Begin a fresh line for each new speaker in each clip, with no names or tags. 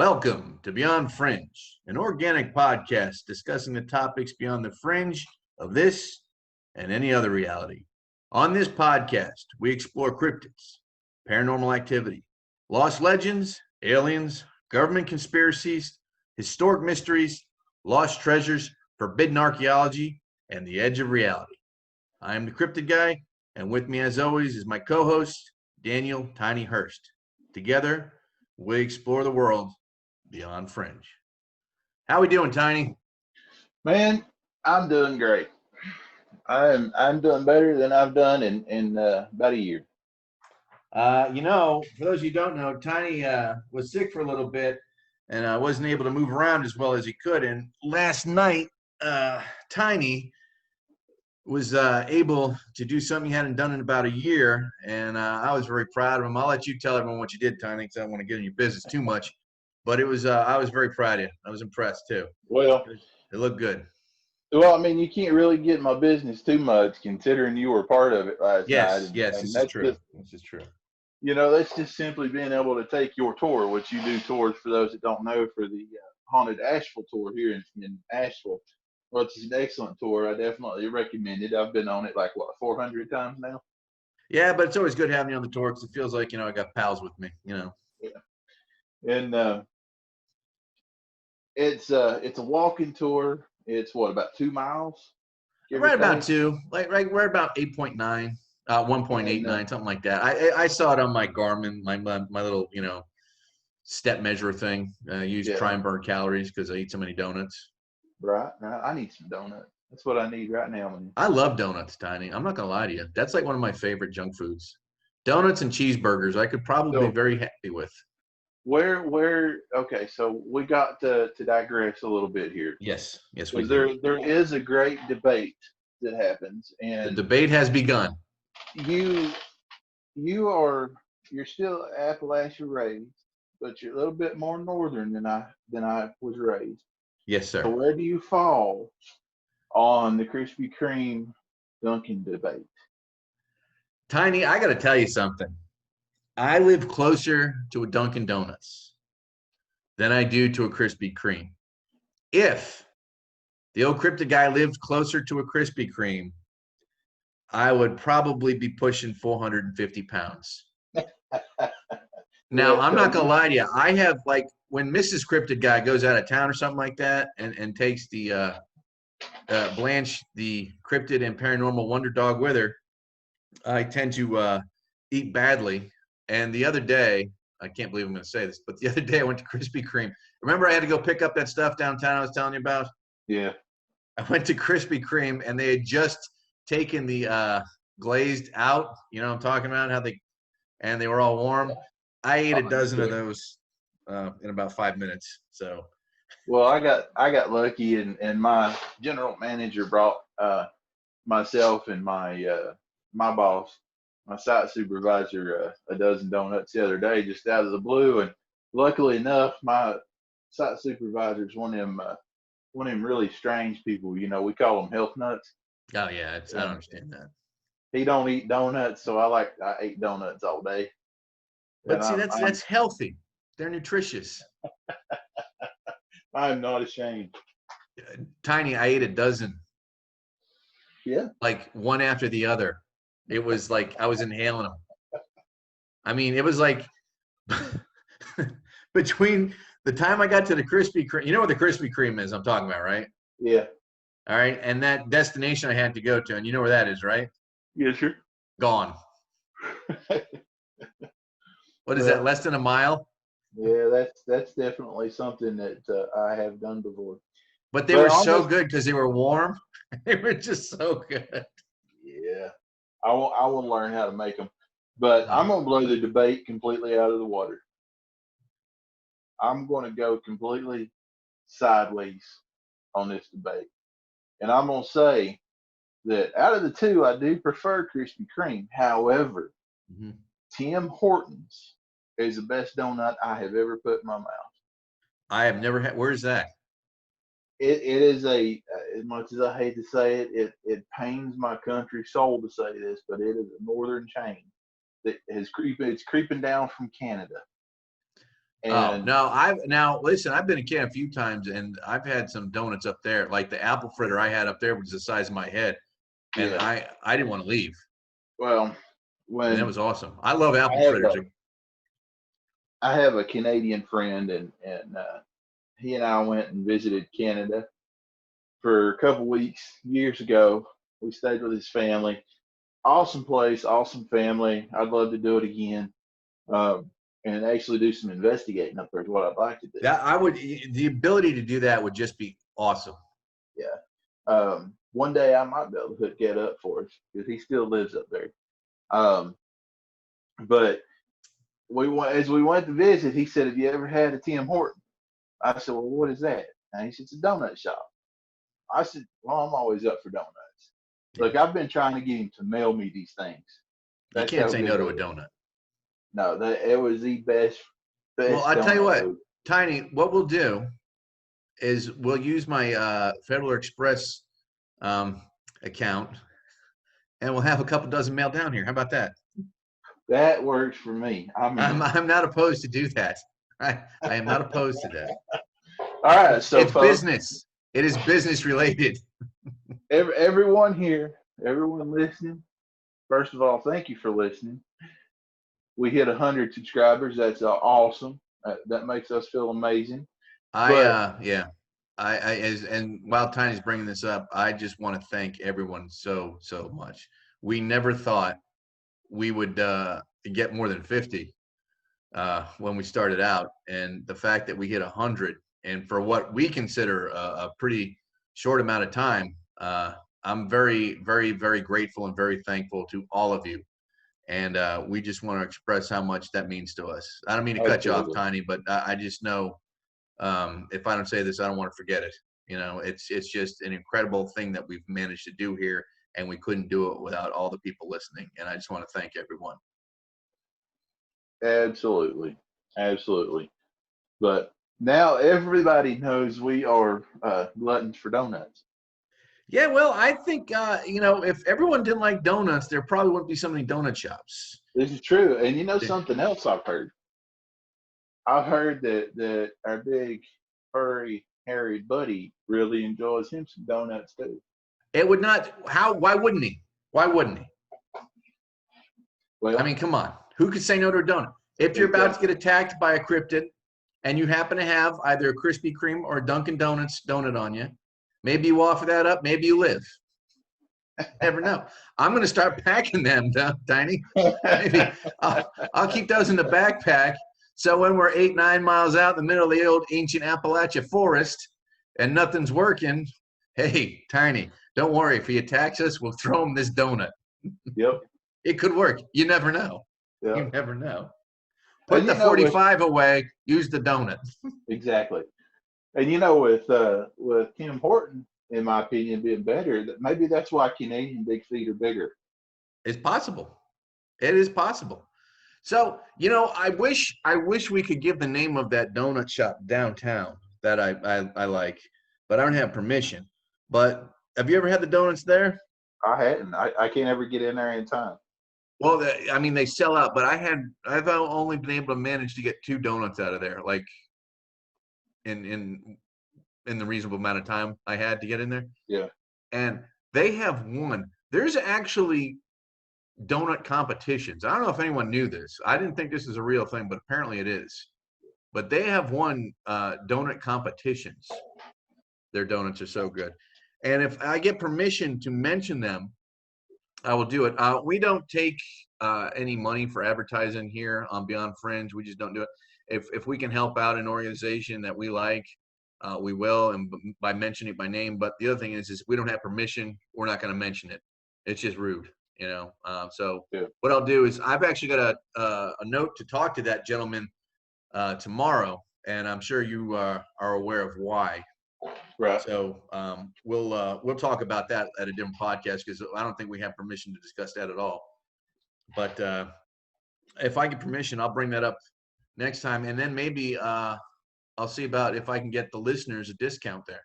Welcome to Beyond Fringe, an organic podcast discussing the topics beyond the fringe of this and any other reality. On this podcast, we explore cryptids, paranormal activity, lost legends, aliens, government conspiracies, historic mysteries, lost treasures, forbidden archaeology, and the edge of reality. I am the Cryptid Guy, and with me as always is my co-host, Daniel Tiny Hurst. Together, we explore the world beyond fringe. How we doing, Tiny?
Man, I'm doing great. I'm doing better than I've done in about a year.
For those of you who don't know, Tiny was sick for a little bit and wasn't able to move around as well as he could. And last night, Tiny was able to do something he hadn't done in about a year, and I was very proud of him. I'll let you tell everyone what you did, Tiny, because I don't want to get in your business too much. But it was I was very proud of you. I was impressed too.
Well,
it looked good.
Well, I mean, you can't really get in my business too much, considering you were part of it last night.
Yes, this is true. This is true.
You know, that's just simply being able to take your tour, which you do tours for those that don't know, for the haunted Asheville tour here in Asheville. Well, it's an excellent tour. I definitely recommend it. I've been on it like 400 times now.
Yeah, but it's always good having you on the tour because it feels like I got pals with me.
Yeah. And it's a walking tour. It's about 2 miles?
Right about 2. Right, we're about 8.9, 1.89, something like that. I saw it on my Garmin, my little step measure thing. I try and burn calories because I eat so many donuts.
Right. Now I need some donuts. That's what I need right now.
I love donuts, Tiny. I'm not gonna lie to you. That's like one of my favorite junk foods. Donuts and cheeseburgers, I could probably be very happy with.
Okay, so we got to digress a little bit here.
Yes, we do.
There is a great debate that happens, and
the debate has begun.
You're still Appalachia raised, but you're a little bit more northern than I was raised.
Yes, sir.
So where do you fall on the Krispy Kreme Dunkin' debate?
Tiny, I got to tell you something. I live closer to a Dunkin' Donuts than I do to a Krispy Kreme. If the old Cryptid Guy lived closer to a Krispy Kreme, I would probably be pushing 450 pounds. Now, I'm not going to lie to you. I have, when Mrs. Cryptid Guy goes out of town or something like that and takes the Blanche, the Cryptid and Paranormal Wonder Dog with her, I tend to eat badly. And the other day, I can't believe I'm going to say this, but the other day I went to Krispy Kreme. Remember I had to go pick up that stuff downtown I was telling you about?
Yeah.
I went to Krispy Kreme, and they had just taken the glazed out. You know what I'm talking about? And they were all warm. I ate a dozen of those in about 5 minutes. So,
well, I got lucky, and my general manager brought myself and my boss, my site supervisor, a dozen donuts the other day, just out of the blue. And luckily enough, my site supervisor is one of them really strange people. We call them health nuts.
Oh yeah, I don't understand that.
He don't eat donuts, so I eat donuts all day.
But see, that's healthy. They're nutritious.
I'm not ashamed.
Tiny, I ate a dozen.
Yeah.
Like one after the other. It was like I was inhaling them. I mean, it was like between the time I got to the Krispy Kreme, you know what the Krispy Kreme is I'm talking about, right?
Yeah.
All right. And that destination I had to go to, and you know where that is, right?
Yeah, sure.
Gone. What is that, less than a mile?
Yeah, that's definitely something that I have done before.
But they were so good because they were warm. They were just so good.
Yeah. I want to learn how to make them. But I'm going to blow the debate completely out of the water. I'm going to go completely sideways on this debate. And I'm going to say that out of the two, I do prefer Krispy Kreme. However, Tim Hortons is the best donut I have ever put in my mouth. I
have never had. Where's that?
It is as much as I hate to say it, it pains my country soul to say this, but it is a northern chain that it's creeping down from Canada.
Oh,
And
no, listen, I've been in Canada a few times and I've had some donuts up there. Like the apple fritter I had up there was the size of my head. And
yeah,
I didn't want to leave.
well,
And that
when
was awesome. I love
I
apple
have
fritters.
a I have a Canadian friend, and he and I went and visited Canada for a couple weeks years ago. We stayed with his family. Awesome place, awesome family. I'd love to do it again, and actually do some investigating up there is what I'd like to do.
That I would, the ability to do that would just be awesome.
Yeah. One day I might be able to hook that up for us because he still lives up there. Um, but as we went to visit, he said, "Have you ever had a Tim Horton?" I said, "Well, what is that?" And he said, "It's a donut shop." I said, "Well, I'm always up for donuts." Look, I've been trying to get him to mail me these things.
You
That's
can't
how
say
good
no
they
to a
are.
donut.
No, it was the best
Well,
best
I'll tell you
donut
what,
food.
Tiny, what we'll do is we'll use my Federal Express um, account and we'll have a couple dozen mailed down here. How about that?
That works for me. I'm in.
I'm not opposed to do that. I am not opposed to that.
All right, so
It's
folks,
business. It is business related.
everyone here, everyone listening, first of all, thank you for listening. We hit 100 subscribers. That's awesome. That makes us feel amazing. But
Yeah. And while Tiny's bringing this up, I just want to thank everyone so much. We never thought we would get more than 50 when we started out, and the fact that we hit 100, and for what we consider a pretty short amount of time, I'm very grateful and very thankful to all of you. And we just want to express how much that means to us. I don't mean to cut you off,
absolutely,
Tiny, but I just know if I don't say this, I don't want to forget it. You know, it's just an incredible thing that we've managed to do here, and we couldn't do it without all the people listening. And I just want to thank everyone.
absolutely, absolutely. But now everybody knows we are gluttons for donuts.
Yeah, well, I think if everyone didn't like donuts, there probably wouldn't be so many donut shops.
This is true. And you know something else I've heard? I've heard that our big furry hairy buddy really enjoys him some donuts too.
It would not. How? Why wouldn't he? Why wouldn't he? I
Well,
mean, come on. Who could say no to a donut? If you're about to
exactly.
get attacked by a cryptid and you happen to have either a Krispy Kreme or a Dunkin' Donuts donut on you, maybe you offer that up. Maybe you live. Never know. I'm going to start packing them, Tiny. Maybe I'll keep those in the backpack. So when we're 8-9 miles out in the middle of the old ancient Appalachia forest and nothing's working, hey, Tiny, don't worry. If he attacks us, we'll throw him this donut.
Yep.
It could work. You never know. You
Yep.
never know. Put
And
the 45 away. Use the donut.
exactly. And with Tim Horton, in my opinion, being better, that maybe that's why Canadian big feet are bigger.
It's possible. It is possible. So, I wish we could give the name of that donut shop downtown that I like, but I don't have permission. But have you ever had the donuts there?
I hadn't. I can't ever get in there in time.
Well, I mean, they sell out, but I've only been able to manage to get 2 donuts out of there, like in the reasonable amount of time I had to get in there.
Yeah.
And they have one. There's actually donut competitions. I don't know if anyone knew this. I didn't think this is a real thing, but apparently it is. But they have won donut competitions. Their donuts are so good. And if I get permission to mention them, I will do it. We don't take any money for advertising here on Beyond Fringe. We just don't do it. If we can help out an organization that we like, we will, and by mentioning it by name. But the other thing is we don't have permission. We're not going to mention it. It's just rude, So
Yeah.
what I'll do is I've actually got a note to talk to that gentleman tomorrow, and I'm sure you are aware of why.
Right.
So we'll talk about that at a different podcast because I don't think we have permission to discuss that at all. But if I get permission, I'll bring that up next time, and then maybe I'll see about if I can get the listeners a discount there.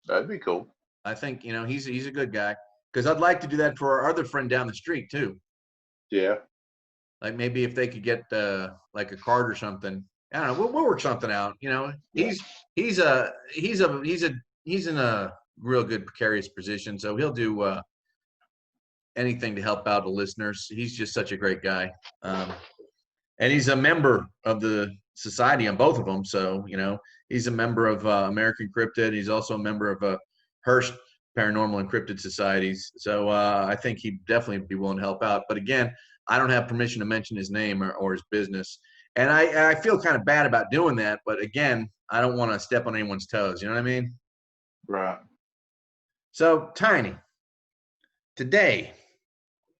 That'd be cool.
I think he's a good guy because I'd like to do that for our other friend down the street too.
Yeah.
Like maybe if they could get like a card or something, I don't know. We'll work something out. You know, he's in a real good precarious position, so he'll do anything to help out the listeners. He's just such a great guy, and he's a member of the society on both of them. So you know, he's a member of American Cryptid. He's also a member of Hurst Paranormal and Cryptid societies. So I think he'd definitely be willing to help out. But again, I don't have permission to mention his name or his business. And I feel kind of bad about doing that, but again, I don't want to step on anyone's toes. You know what I mean?
Right.
So, Tiny, today,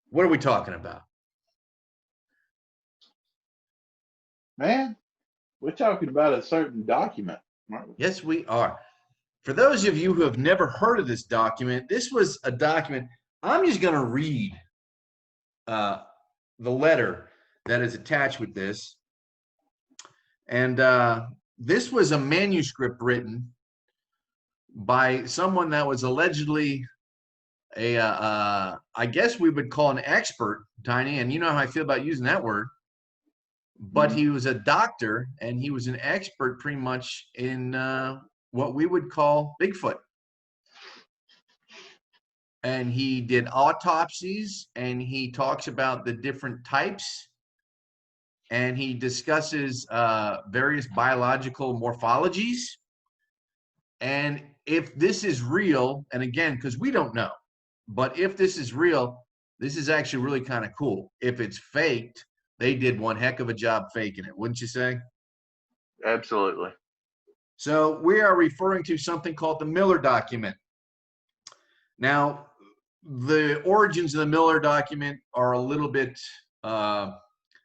what are we talking about?
Man, we're talking about a certain document, aren't we?
Yes, we are. For those of you who have never heard of this document, this was a document. I'm just going to read the letter that is attached with this. And this was a manuscript written by someone that was allegedly I guess we would call an expert, Tiny, and you know how I feel about using that word. But he was a doctor, and he was an expert pretty much in what we would call Bigfoot. And he did autopsies, and he talks about the different types, and he discusses various biological morphologies. And if this is real, and again, because we don't know, but if this is real, this is actually really kind of cool. If it's faked, they did one heck of a job faking it, wouldn't you say?
Absolutely.
So we are referring to something called the Miller document. Now, the origins of the Miller document are a little bit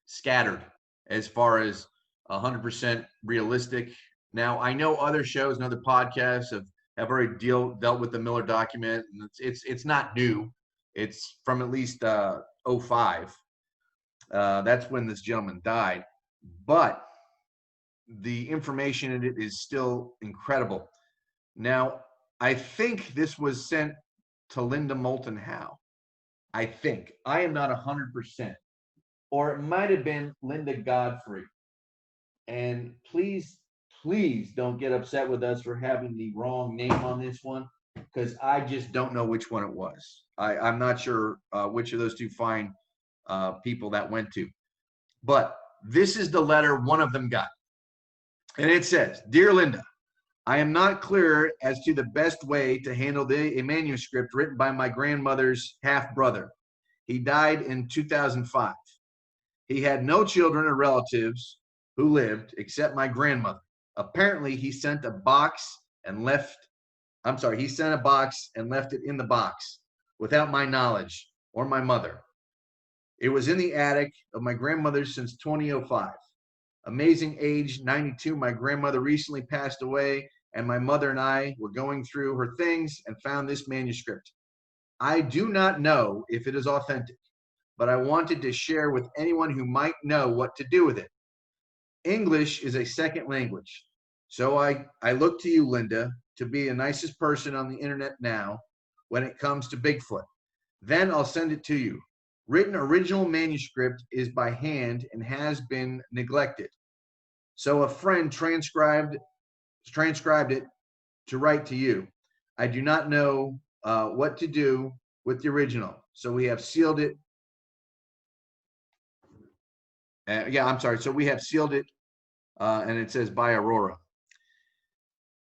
scattered as far as 100% realistic. Now, I know other shows and other podcasts have already dealt with the Miller document, and it's not new. It's from at least 05. That's when this gentleman died. But the information in it is still incredible. Now, I think this was sent to Linda Moulton Howe. I think. I am not 100%. Or it might have been Linda Godfrey. And please don't get upset with us for having the wrong name on this one, because I just don't know which one it was. I'm not sure which of those two fine people that went to. But this is the letter one of them got. And it says, "Dear Linda, I am not clear as to the best way to handle a manuscript written by my grandmother's half-brother. He died in 2005. He had no children or relatives who lived except my grandmother. Apparently, he sent a box and left it in the box without my knowledge or my mother. It was in the attic of my grandmother since 2005. Amazing age, 92. My grandmother recently passed away, and my mother and I were going through her things and found this manuscript. I do not know if it is authentic, but I wanted to share with anyone who might know what to do with it. English is a second language, so I look to you, Linda, to be the nicest person on the internet now when it comes to Bigfoot. Then I'll send it to you. Written original manuscript is by hand and has been neglected. So a friend transcribed it to write to you. I do not know what to do with the original, so we have sealed it. So we have sealed it, and it says by Aurora.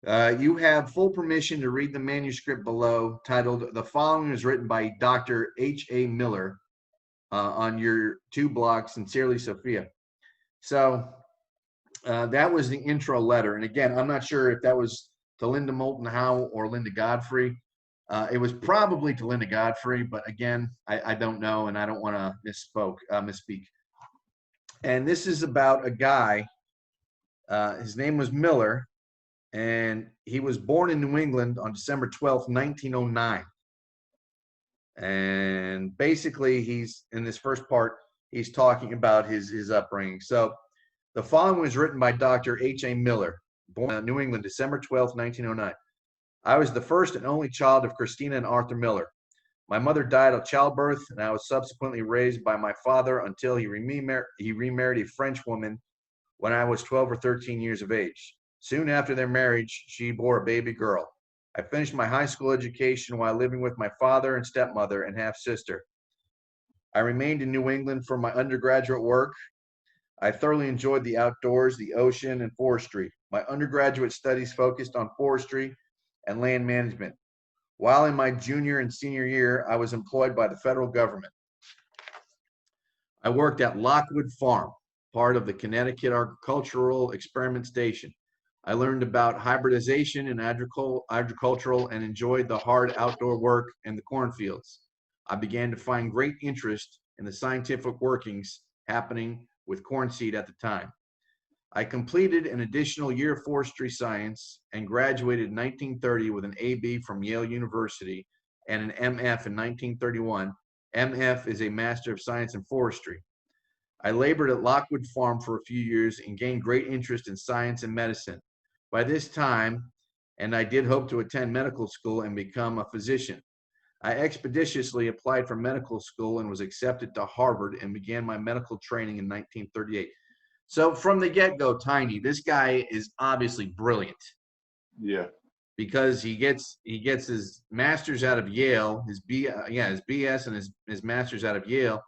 You have full permission to read the manuscript below, titled "The following is written by Dr. H.A. Miller on your 2 block, sincerely, Sophia." So that was the intro letter. And again, I'm not sure if that was to Linda Moulton Howe or Linda Godfrey. It was probably to Linda Godfrey, but again, I don't know, and I don't want to misspeak. And this is about a guy. His name was Miller, and he was born in New England on December 12th, 1909. And basically, he's in this first part, he's talking about his upbringing. So the following was written by Dr. H.A. Miller, born in New England, December 12th, 1909. I was the first and only child of Christina and Arthur Miller. My mother died of childbirth, and I was subsequently raised by my father until he remarried a French woman when I was 12 or 13 years of age. Soon after their marriage, she bore a baby girl. I finished my high school education while living with my father and stepmother and half-sister. I remained in New England for my undergraduate work. I thoroughly enjoyed the outdoors, the ocean, and forestry. My undergraduate studies focused on forestry and land management. While in my junior and senior year, I was employed by the federal government. I worked at Lockwood Farm, part of the Connecticut Agricultural Experiment Station. I learned about hybridization in agricultural and enjoyed the hard outdoor work in the cornfields. I began to find great interest in the scientific workings happening with corn seed at the time. I completed an additional year of forestry science and graduated in 1930 with an AB from Yale University and an MF in 1931. MF is a Master of Science in Forestry. I labored at Lockwood Farm for a few years and gained great interest in science and medicine. By this time, and I did hope to attend medical school and become a physician. I expeditiously applied for medical school and was accepted to Harvard and began my medical training in 1938. So from the get-go, Tiny, this guy is obviously brilliant.
Yeah.
Because he gets his master's out of Yale, his BS and his master's out of Yale,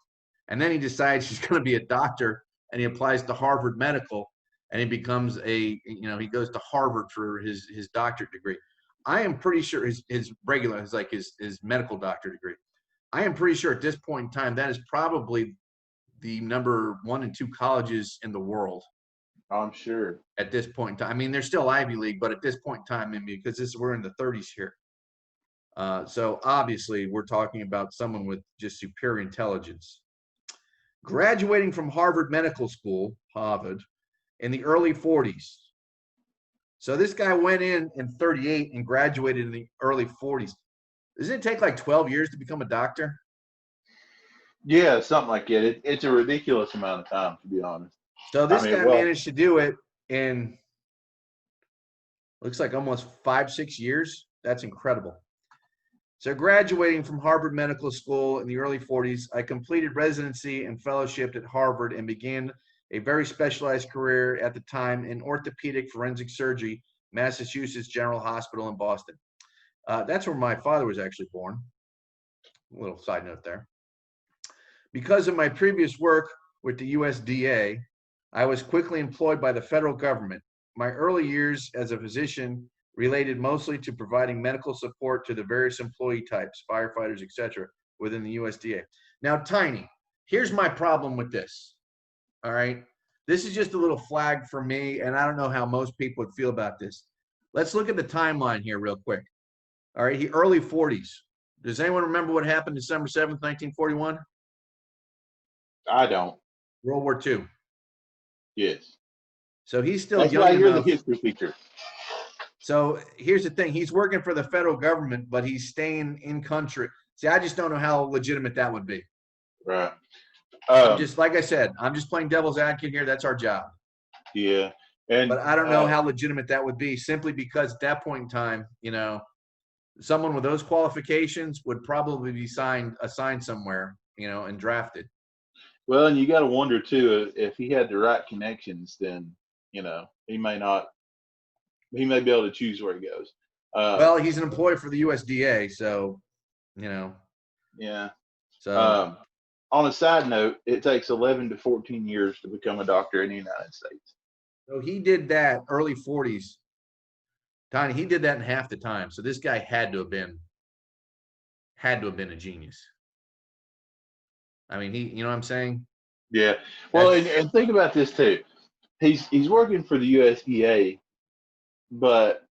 and then he decides he's going to be a doctor, and he applies to Harvard Medical, and he becomes he goes to Harvard for his doctorate degree. I am pretty sure his medical doctor degree. I am pretty sure at this point in time that is probably the number 1 and 2 colleges in the world.
I'm sure.
At this point in time, I mean, they're still Ivy League, but at this point in time, because we're in the 30s here. So obviously, we're talking about someone with just superior intelligence. Graduating from Harvard Medical School, Harvard, in the early 40s. So this guy went in 38 and graduated in the early 40s. Doesn't it take like 12 years to become a doctor?
Yeah, something like that. It's a ridiculous amount of time, to be honest.
So this guy managed to do it in, looks like almost 5-6 years. That's incredible. So graduating from Harvard Medical School in the early 40s, I completed residency and fellowship at Harvard and began a very specialized career at the time in orthopedic forensic surgery, Massachusetts General Hospital in Boston. That's where my father was actually born. A little side note there. Because of my previous work with the USDA, I was quickly employed by the federal government. My early years as a physician related mostly to providing medical support to the various employee types, firefighters, etc., within the USDA. Now, Tiny, here's my problem with this. All right. This is just a little flag for me, and I don't know how most people would feel about this. Let's look at the timeline here real quick. All right. Early 40s. Does anyone remember what happened December 7th, 1941?
I don't.
World War II.
Yes.
So he's still
That's
young
why you're
enough.
the history teacher.
So here's the thing. He's working for the federal government, but he's staying in country. See, I just don't know how legitimate that would be.
Right.
Just like I said, I'm just playing devil's advocate here. That's our job.
Yeah.
But I don't know how legitimate that would be, simply because at that point in time, someone with those qualifications would probably be assigned somewhere, and drafted.
Well, and you got to wonder too, if he had the right connections, then he may be able to choose where he goes.
Well, he's an employee for the USDA, so
Yeah.
So
on a side note, it takes 11 to 14 years to become a doctor in the United States.
So he did that early 40s. Tiny, he did that in half the time. So this guy had to have been a genius. I mean, you know what I'm saying?
Yeah. Well, and think about this too. He's working for the USDA, but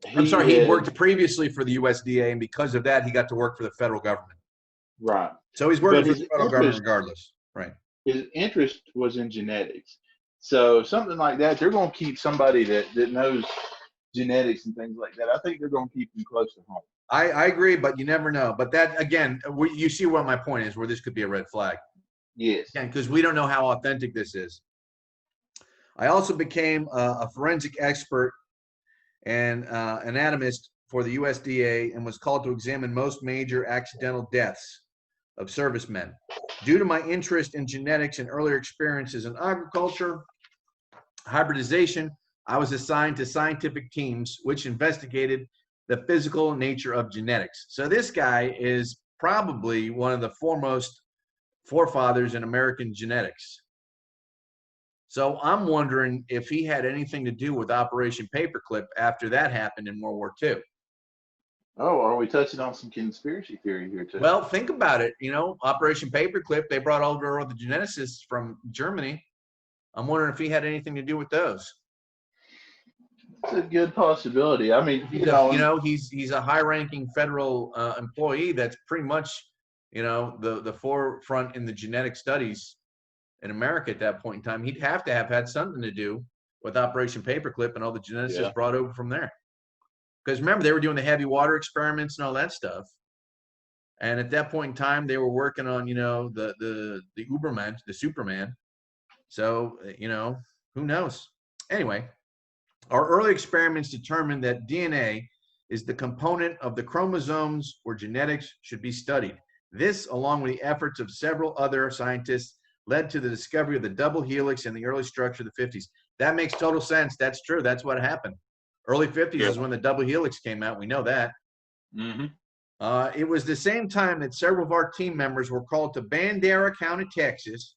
he worked previously for the USDA, and because of that, he got to work for the federal government.
Right.
So he's working for the federal government regardless. Right.
His interest was in genetics. So something like that, they're going to keep somebody that knows genetics and things like that. I think they're going to keep him close to home.
I agree, but you never know. But that, again, you see what my point is, where this could be a red flag.
Yes.
Because we don't know how authentic this is. I also became a forensic expert and anatomist for the USDA and was called to examine most major accidental deaths of servicemen. Due to my interest in genetics and earlier experiences in agriculture, hybridization, I was assigned to scientific teams which investigated the physical nature of genetics. So this guy is probably one of the foremost forefathers in American genetics. So I'm wondering if he had anything to do with Operation Paperclip after that happened in World War II.
Oh, are we touching on some conspiracy theory here too?
Well, think about it. You know, Operation Paperclip, they brought over all the geneticists from Germany. I'm wondering if he had anything to do with those.
It's a good possibility. I mean,
He's a high-ranking federal employee that's pretty much, the forefront in the genetic studies in America at that point in time. He'd have to have had something to do with Operation Paperclip and all the geneticists brought over from there. Because remember, they were doing the heavy water experiments and all that stuff. And at that point in time, they were working on, the Uberman, the Superman. So, who knows? Anyway, our early experiments determined that DNA is the component of the chromosomes where genetics should be studied. This, along with the efforts of several other scientists, led to the discovery of the double helix in the early structure of the 50s. That makes total sense. That's true. That's what happened. Early 50s is when the double helix came out. We know that.
Mm-hmm.
It was the same time that several of our team members were called to Bandera County, Texas.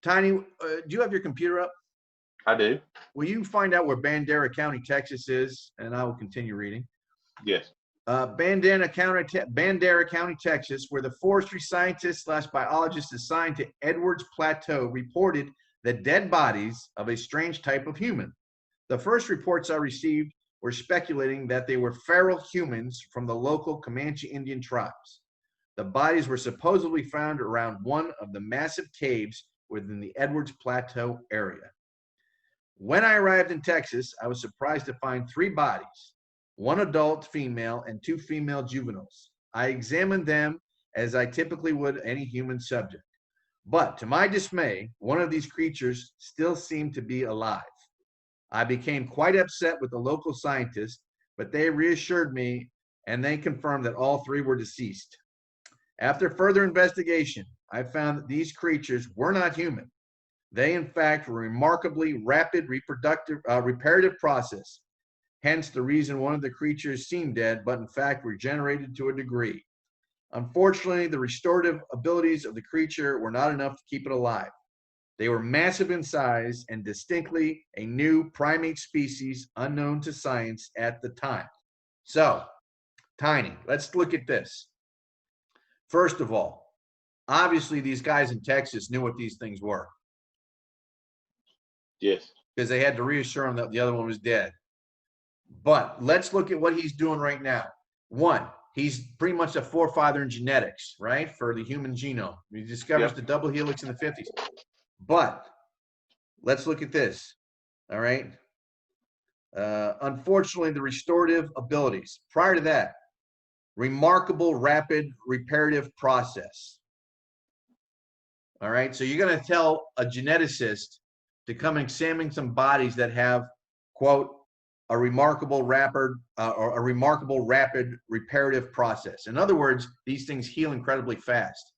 Tiny, do you have your computer up?
I do.
Will you find out where Bandera County, Texas is? And I will continue reading.
Yes.
Bandera County, Texas, where the forestry scientists / biologists assigned to Edwards Plateau reported the dead bodies of a strange type of human. The first reports I received were speculating that they were feral humans from the local Comanche Indian tribes. The bodies were supposedly found around one of the massive caves within the Edwards Plateau area. When I arrived in Texas, I was surprised to find 3 bodies, 1 adult female and 2 female juveniles. I examined them as I typically would any human subject. But to my dismay, one of these creatures still seemed to be alive. I became quite upset with the local scientists, but they reassured me and they confirmed that all 3 were deceased. After further investigation, I found that these creatures were not human. They, in fact, were remarkably rapid reparative process. Hence the reason one of the creatures seemed dead, but in fact regenerated to a degree. Unfortunately, the restorative abilities of the creature were not enough to keep it alive. They were massive in size and distinctly a new primate species unknown to science at the time. So, Tiny, let's look at this. First of all, obviously these guys in Texas knew what these things were.
Yes.
Because they had to reassure him that the other one was dead. But let's look at what he's doing right now. 1, he's pretty much a forefather in genetics, right? For the human genome. He discovers the double helix in the 50s. But let's look at this. All right. Unfortunately, the restorative abilities. Prior to that, remarkable rapid reparative process. All right. So you're going to tell a geneticist to come examine some bodies that have, quote, a remarkable rapid reparative process. In other words, these things heal incredibly fast.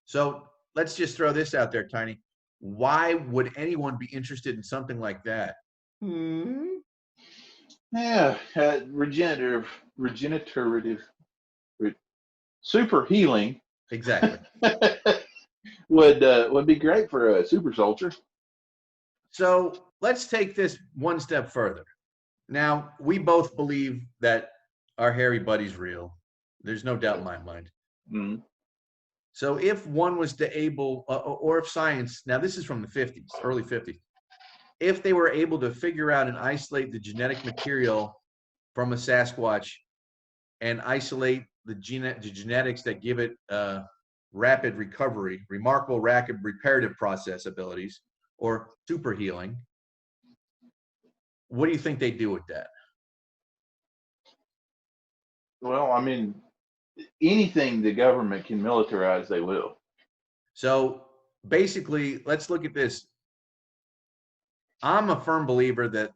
So let's just throw this out there, Tiny. Why would anyone be interested in something like that?
Yeah, regenerative, super healing.
Exactly.
would be great for a super soldier.
So let's take this one step further. Now, we both believe that our hairy buddy's real. There's no doubt in my mind.
Mm-hmm.
So if one was to able, or if science, now this is from the 50s, early 50s, if they were able to figure out and isolate the genetic material from a Sasquatch and isolate the genetics that give it rapid recovery, remarkable rapid reparative process abilities, or super healing, what do you think they do with that?
Well, I mean, anything the government can militarize, they will.
So basically, let's look at this. I'm a firm believer that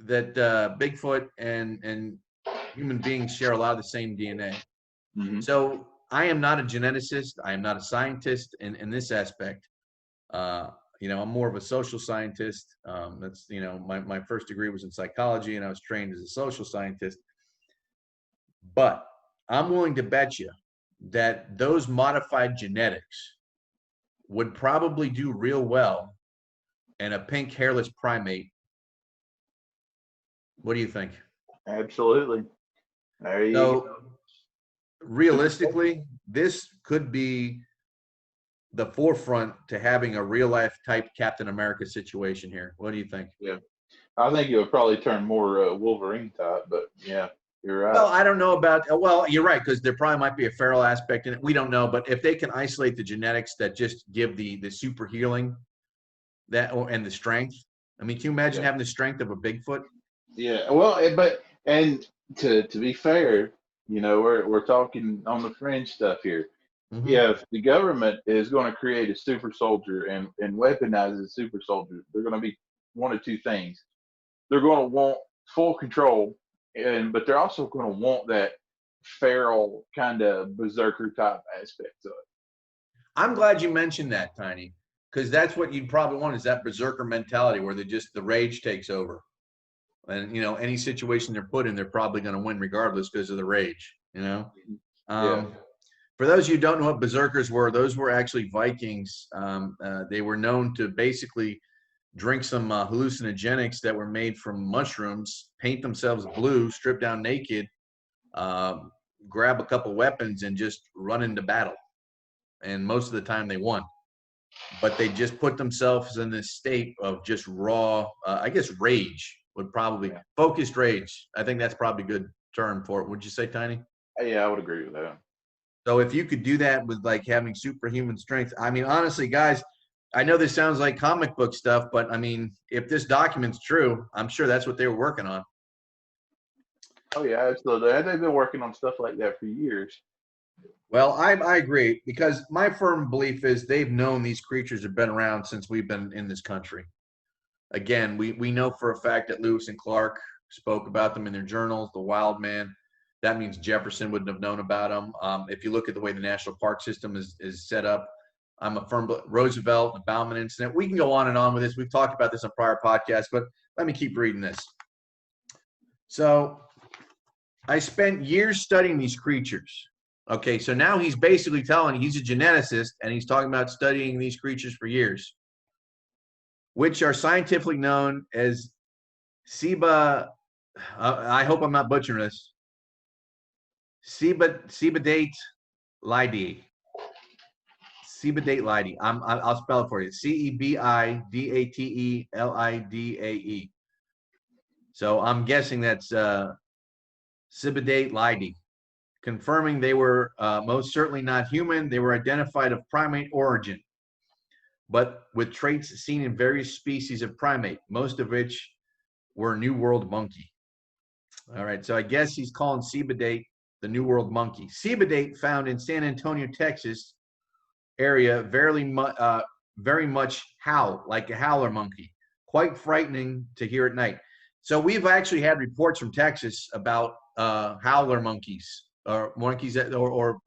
Bigfoot and human beings share a lot of the same DNA.
Mm-hmm.
So I am not a geneticist. I am not a scientist in this aspect. I'm more of a social scientist. That's, my first degree was in psychology, and I was trained as a social scientist. But I'm willing to bet you that those modified genetics would probably do real well in a pink hairless primate. What do you think?
Absolutely. There you
So
go.
realistically, this could be the forefront to having a real life type Captain America situation here. What do you think?
Yeah. I think it would probably turn more Wolverine type, but yeah, you're right.
Well, I don't know about, well, you're right, because there probably might be a feral aspect in it. We don't know, but if they can isolate the genetics that just give the super healing and the strength. I mean, can you imagine having the strength of a Bigfoot?
Yeah. Well, and to be fair, we're talking on the fringe stuff here.
Mm-hmm.
Yeah, if the government is going to create a super soldier and weaponize a super soldier, they're going to be one of two things. They're going to want full control, but they're also going to want that feral kind of berserker type aspect to it.
I'm glad you mentioned that, Tiny, because that's what you'd probably want, is that berserker mentality where the rage takes over. And, any situation they're put in, they're probably going to win regardless because of the rage,
Yeah.
For those of you who don't know what berserkers were, those were actually Vikings. They were known to basically drink some hallucinogenics that were made from mushrooms, paint themselves blue, strip down naked, grab a couple weapons, and just run into battle. And most of the time they won. But they just put themselves in this state of just raw, I guess rage would probably, focused rage. I think that's probably a good term for it. Would you say, Tiny?
Yeah, I would agree with that.
So if you could do that with like having superhuman strength, I mean, honestly, guys, I know this sounds like comic book stuff, but I mean, if this document's true, I'm sure that's what they were working on.
Oh yeah, absolutely. They've been working on stuff like that for years.
Well, I agree, because my firm belief is they've known these creatures have been around since we've been in this country. Again, we know for a fact that Lewis and Clark spoke about them in their journals, the wild man. That means Jefferson wouldn't have known about them. If you look at the way the national park system is set up, I'm a firm Roosevelt, the Bauman incident. We can go on and on with this. We've talked about this on prior podcasts, but let me keep reading this. So I spent years studying these creatures. Okay, so now he's basically telling you he's a geneticist, and he's talking about studying these creatures for years, which are scientifically known as I hope I'm not butchering this. Cebidate Lidae. Cebidate Lidae. I'll spell it for you. Cebidate. So I'm guessing that's Cebidate Lidae, confirming they were most certainly not human. They were identified of primate origin, but with traits seen in various species of primate, most of which were New World monkey. All right, so I guess he's calling Cebidate the New World monkey. Cebidate, found in San Antonio, Texas area, very much howl, like a howler monkey. Quite frightening to hear at night. So we've actually had reports from Texas about howler monkeys, or monkeys that, or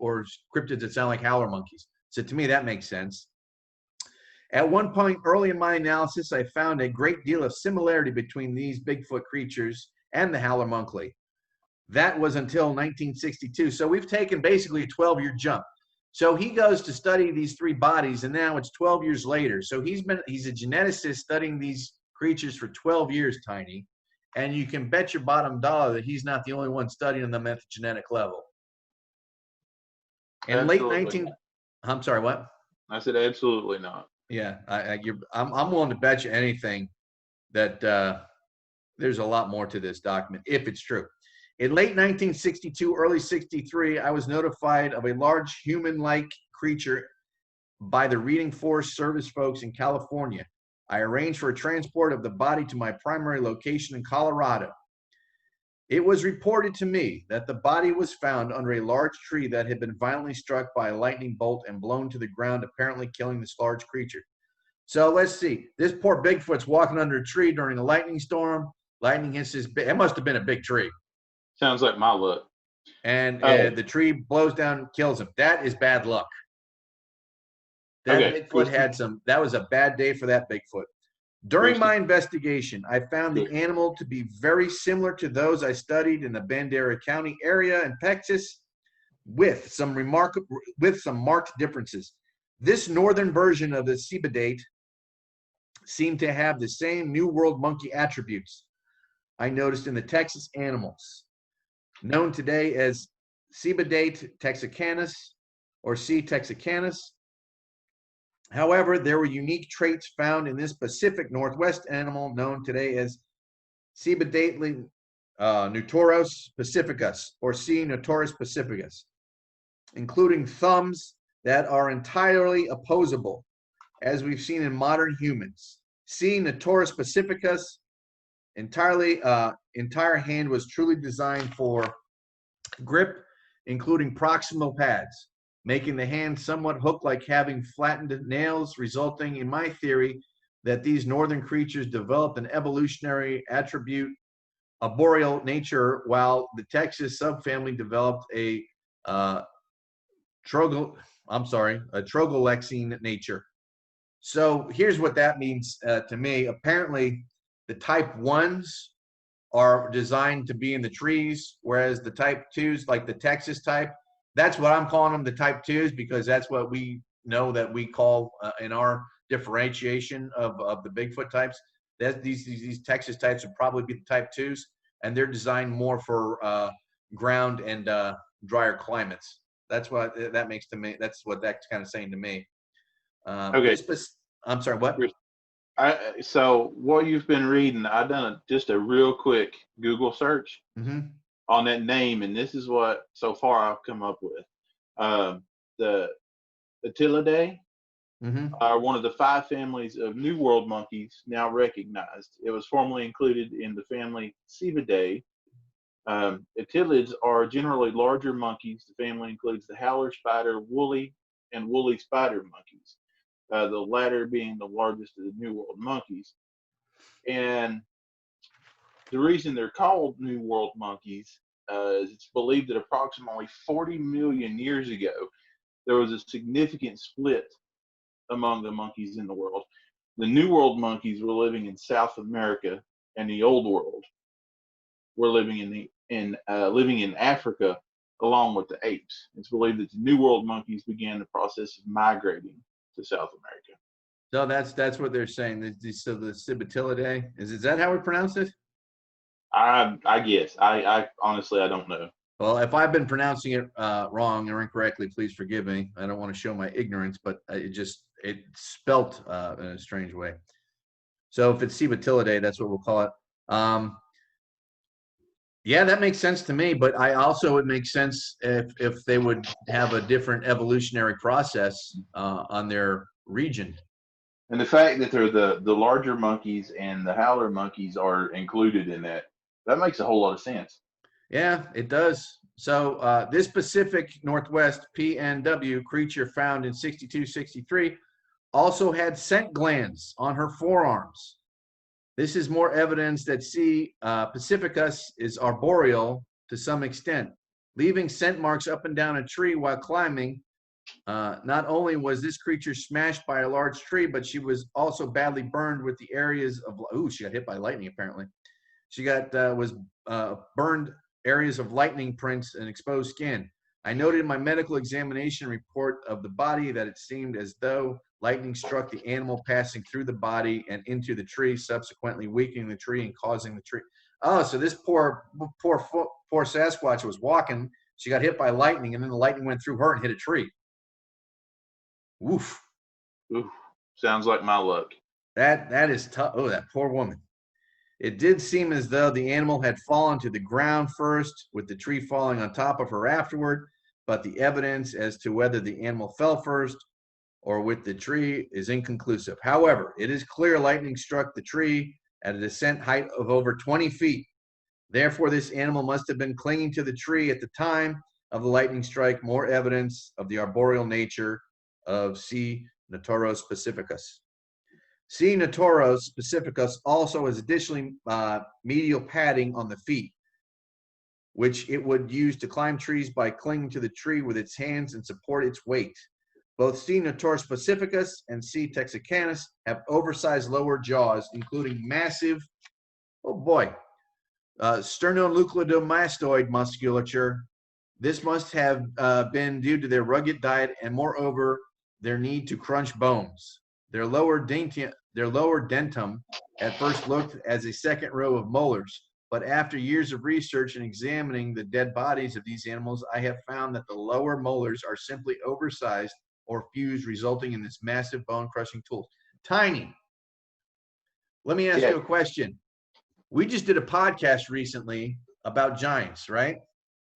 cryptids that sound like howler monkeys. So to me, that makes sense. At one point early in my analysis, I found a great deal of similarity between these Bigfoot creatures and the howler monkey. That was until 1962. So we've taken basically a 12-year jump. So he goes to study these three bodies, and now it's 12 years later. So he's a geneticist studying these creatures for 12 years, Tiny. And you can bet your bottom dollar that he's not the only one studying them at the genetic level. In late 19, I'm sorry, what?
I said absolutely not.
Yeah, I'm willing to bet you anything that there's a lot more to this document, if it's true. In late 1962, early 63, I was notified of a large human-like creature by the Reading Forest Service folks in California. I arranged for a transport of the body to my primary location in Colorado. It was reported to me that the body was found under a large tree that had been violently struck by a lightning bolt and blown to the ground, apparently killing this large creature. So let's see. This poor Bigfoot's walking under a tree during a lightning storm. Lightning hits his it must have been a big tree.
Sounds like my luck.
And the tree blows down and kills him. That is bad luck. That
Okay,
Bigfoot
Christy.
had some, that was a bad day for that Bigfoot. During my investigation, I found the animal to be very similar to those I studied in the Bandera County area in Texas, with some marked differences. This northern version of the cebidate seemed to have the same New World monkey attributes I noticed in the Texas animals, known today as Cebidate texicanus or C. texicanus. However, there were unique traits found in this Pacific Northwest animal known today as Cebidate Nutoros pacificus or C. Nutoros pacificus, including thumbs that are entirely opposable, as we've seen in modern humans. C. Nutoros pacificus entire hand was truly designed for grip, including proximal pads, making the hand somewhat hooked like having flattened nails, resulting in my theory that these northern creatures developed an evolutionary attribute, arboreal nature, while the Texas subfamily developed a troglodyte nature. So here's what that means to me. Apparently, the type 1s are designed to be in the trees, whereas the type 2s, like the Texas type, that's what I'm calling them, the type 2s, because that's what we know that we call in our differentiation of the Bigfoot types. These Texas types would probably be the type 2s, and they're designed more for ground and drier climates. That's what that makes to me. That's what that's kind of saying to me.
Okay.
I'm sorry, what?
So what you've been reading, I've done just a real quick Google search on that name, and this is what so far I've come up with. The Attilidae are one of the 5 families of New World monkeys now recognized. It was formerly included in the family Cebidae. Attilids are generally larger monkeys. The family includes the howler spider, woolly, and woolly spider monkeys. The latter being the largest of the New World monkeys. And the reason they're called New World monkeys is it's believed that approximately 40 million years ago, there was a significant split among the monkeys in the world. The New World monkeys were living in South America, and the Old World were living in Africa, along with the apes. It's believed that the New World monkeys began the process of migrating to South America.
So that's what they're saying. So the Cibitilidae, is that how we pronounce it?
I guess. I honestly I don't know.
Well, if I've been pronouncing it wrong or incorrectly, please forgive me. I don't want to show my ignorance, but it's spelt in a strange way. So if it's Cibitilidae, that's what we'll call it. Yeah, that makes sense to me, but it would make sense if they would have a different evolutionary process on their region.
And the fact that they're the larger monkeys and the howler monkeys are included in that makes a whole lot of sense.
Yeah, it does. So this Pacific Northwest PNW creature found in 62-63 also had scent glands on her forearms. This is more evidence that C. pacificus is arboreal to some extent, leaving scent marks up and down a tree while climbing. Not only was this creature smashed by a large tree, but she was also badly burned with the areas of, she got hit by lightning apparently. She was burned areas of lightning prints and exposed skin. I noted in my medical examination report of the body that it seemed as though lightning struck the animal passing through the body and into the tree, subsequently weakening the tree and causing the tree. Oh, so this poor Sasquatch was walking. She got hit by lightning, and then the lightning went through her and hit a tree. Oof.
Oof. Sounds like my luck.
That is tough. Oh, that poor woman. It did seem as though the animal had fallen to the ground first, with the tree falling on top of her afterward, but the evidence as to whether the animal fell first or with the tree is inconclusive. However, it is clear lightning struck the tree at a descent height of over 20 feet. Therefore, this animal must have been clinging to the tree at the time of the lightning strike, more evidence of the arboreal nature of C. Nutoros pacificus. C. Nutoros pacificus also has additionally medial padding on the feet, which it would use to climb trees by clinging to the tree with its hands and support its weight. Both C. notoris pacificus and C. texicanus have oversized lower jaws, including massive, oh boy, sternoleucomastoid musculature. This must have been due to their rugged diet and, moreover, their need to crunch bones. Their lower dentum at first looked as a second row of molars, but after years of research and examining the dead bodies of these animals, I have found that the lower molars are simply oversized or fused, resulting in this massive bone-crushing tool. Tiny, let me ask you a question. We just did a podcast recently about giants, right?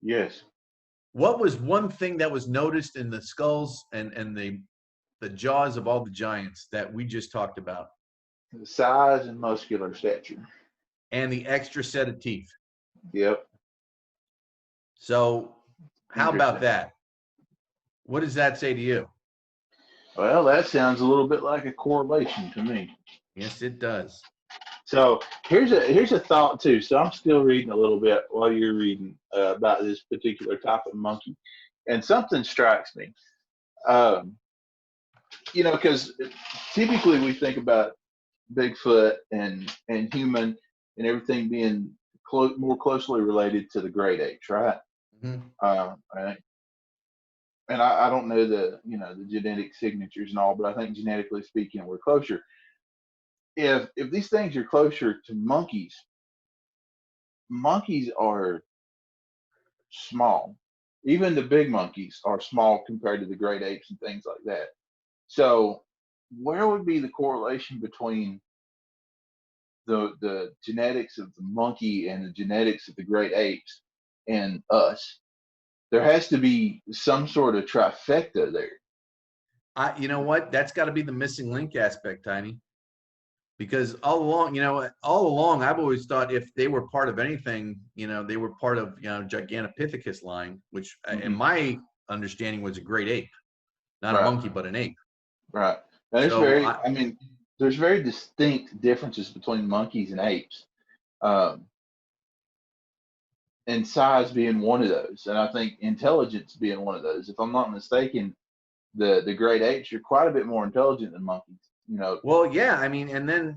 Yes.
What was one thing that was noticed in the skulls and the jaws of all the giants that we just talked about?
The size and muscular stature.
And the extra set of teeth.
Yep.
So how about that? What does that say to you?
Well, that sounds a little bit like a correlation to me.
Yes, it does.
So here's a thought too. So I'm still reading a little bit while you're reading about this particular type of monkey, and something strikes me. Because typically we think about Bigfoot and human and everything being more closely related to the great apes, right?
Mm-hmm.
Right. And I don't know the genetic signatures and all, but I think genetically speaking, we're closer. If these things are closer to monkeys are small. Even the big monkeys are small compared to the great apes and things like that. So where would be the correlation between the genetics of the monkey and the genetics of the great apes and us? There has to be some sort of trifecta there.
You know what? That's got to be the missing link aspect, Tiny. Because all along, I've always thought if they were part of anything, they were part of, Gigantopithecus line, which in my understanding was a great ape, not a monkey, but an ape.
Right. There's very distinct differences between monkeys and apes. And size being one of those. And I think intelligence being one of those. If I'm not mistaken, the great apes are quite a bit more intelligent than monkeys.
Well, yeah, and then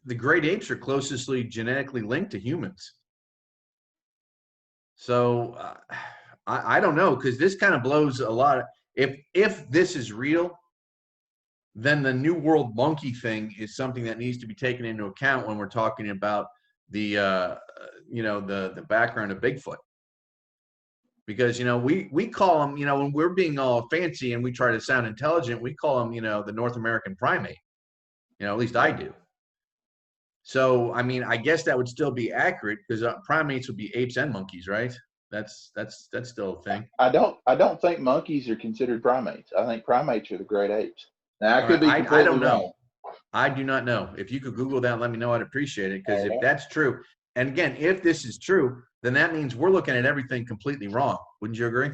the great apes are closely genetically linked to humans. So I don't know, because this kind of blows a lot. If this is real, then the New World monkey thing is something that needs to be taken into account when we're talking about the background of Bigfoot. Because we call them, when we're being all fancy and we try to sound intelligent, we call them the North American primate. At least I do. So, I guess that would still be accurate because primates would be apes and monkeys, right? That's still a thing.
I don't think monkeys are considered primates. I think primates are the great apes. Now, I could be completely
I don't know.
wrong.
I do not know. If you could Google that and let me know, I'd appreciate it. Because if that's true, and again, if this is true, then that means we're looking at everything completely wrong. Wouldn't you agree?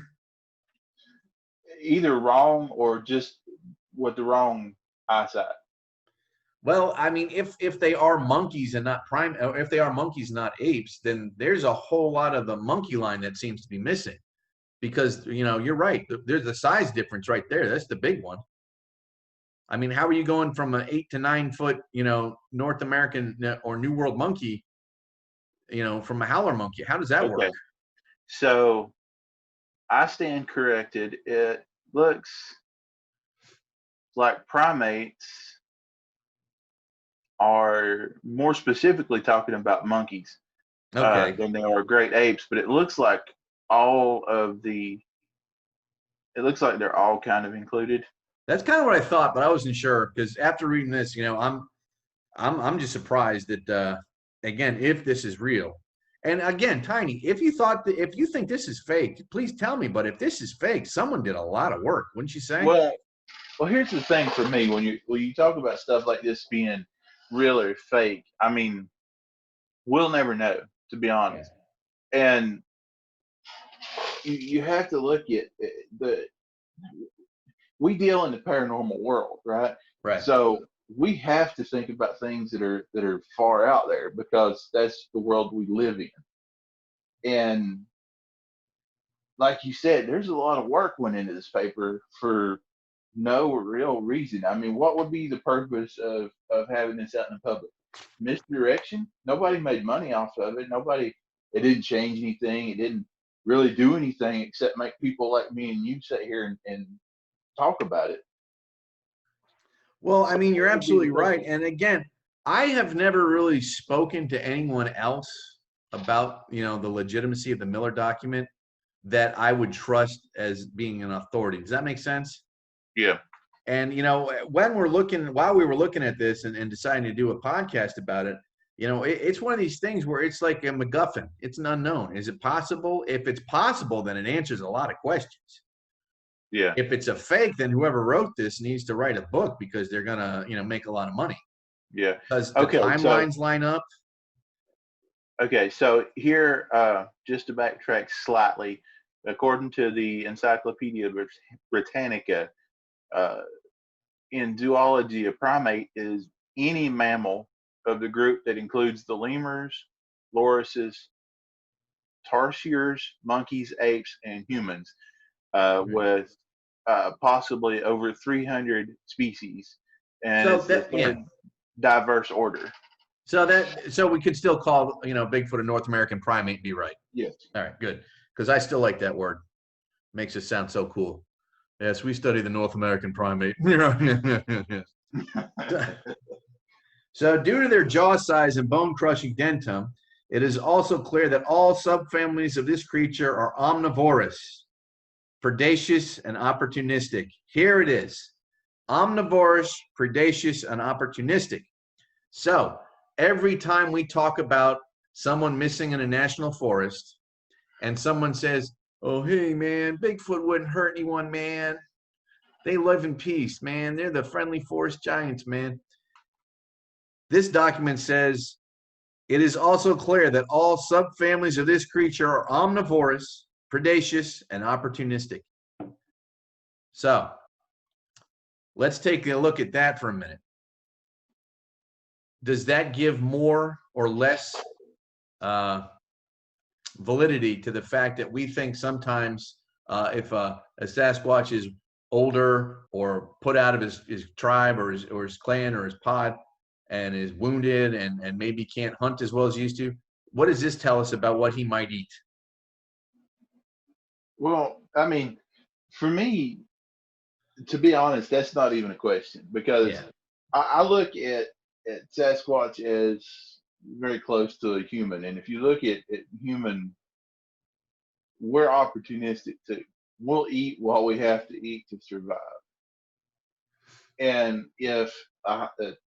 Either wrong or just with the wrong eyesight.
Well, if they are monkeys and not if they are monkeys, not apes, then there's a whole lot of the monkey line that seems to be missing. Because you're right. There's a size difference right there. That's the big one. How are you going from an 8 to 9 foot, North American or New World monkey, from a howler monkey? How does that work?
So I stand corrected. It looks like primates are more specifically talking about monkeys than they are great apes, but it looks like it looks like they're all kind of included.
That's kind of what I thought, but I wasn't sure because after reading this, I'm just surprised that again, if this is real. And again, Tiny, if you think this is fake, please tell me. But if this is fake, someone did a lot of work, wouldn't you say?
Well, here's the thing for me when you talk about stuff like this being real or fake. We'll never know, to be honest. Yeah. And you have to look at we deal in the paranormal world, right?
Right.
So we have to think about things that are far out there because that's the world we live in. And like you said, there's a lot of work went into this paper for no real reason. I mean, what would be the purpose of having this out in the public? Misdirection. Nobody made money off of it. Nobody. It didn't change anything. It didn't really do anything except make people like me and you sit here and talk about it.
Well, I mean, you're
What would be the
absolutely right.
purpose?
And again, I have never really spoken to anyone else about, the legitimacy of the Miller document that I would trust as being an authority. Does that make sense?
Yeah.
And, while we were looking at this and deciding to do a podcast about it, it's one of these things where it's like a MacGuffin. It's an unknown. Is it possible? If it's possible, then it answers a lot of questions.
Yeah.
If it's a fake, then whoever wrote this needs to write a book because they're going to, make a lot of money.
Yeah.
Does the
Okay.
timelines line up?
Okay. So here, just to backtrack slightly, according to the Encyclopedia Britannica, in zoology, a primate is any mammal of the group that includes the lemurs, lorises, tarsiers, monkeys, apes, and humans, with possibly over 300 species, and
So
it's the third diverse order.
So we could still call, Bigfoot a North American primate, be right.
Yes.
All right, good. Because I still like that word. Makes it sound so cool. Yes, we study the North American primate. So due to their jaw size and bone-crushing dentum, it is also clear that all subfamilies of this creature are omnivorous, predaceous, and opportunistic. Here it is. Omnivorous, predaceous, and opportunistic. So every time we talk about someone missing in a national forest and someone says, oh, hey, man, Bigfoot wouldn't hurt anyone, man. They live in peace, man. They're the friendly forest giants, man. This document says, it is also clear that all subfamilies of this creature are omnivorous, predaceous, and opportunistic. So let's take a look at that for a minute. Does that give more or less validity to the fact that we think sometimes if a Sasquatch is older or put out of his tribe or his clan or his pod and is wounded and maybe can't hunt as well as he used to, what does this tell us about what he might eat?
Well, I mean, for me, to be honest, that's not even a question because I look at Sasquatch as very close to a human. And if you look at human, we're opportunistic too. We'll eat what we have to eat to survive. And if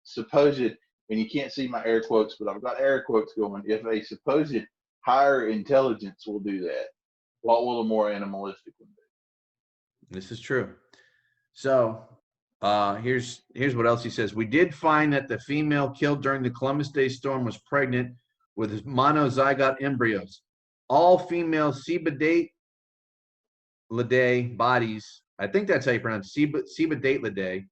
supposed, and you can't see my air quotes, but I've got air quotes going, if a supposed higher intelligence will do that, what will a more animalistic one do?
This is true. So here's what else he says. We did find that the female killed during the Columbus Day storm was pregnant with monozygote embryos. All female Cebidate bodies, I think that's how you pronounce it, Cebidate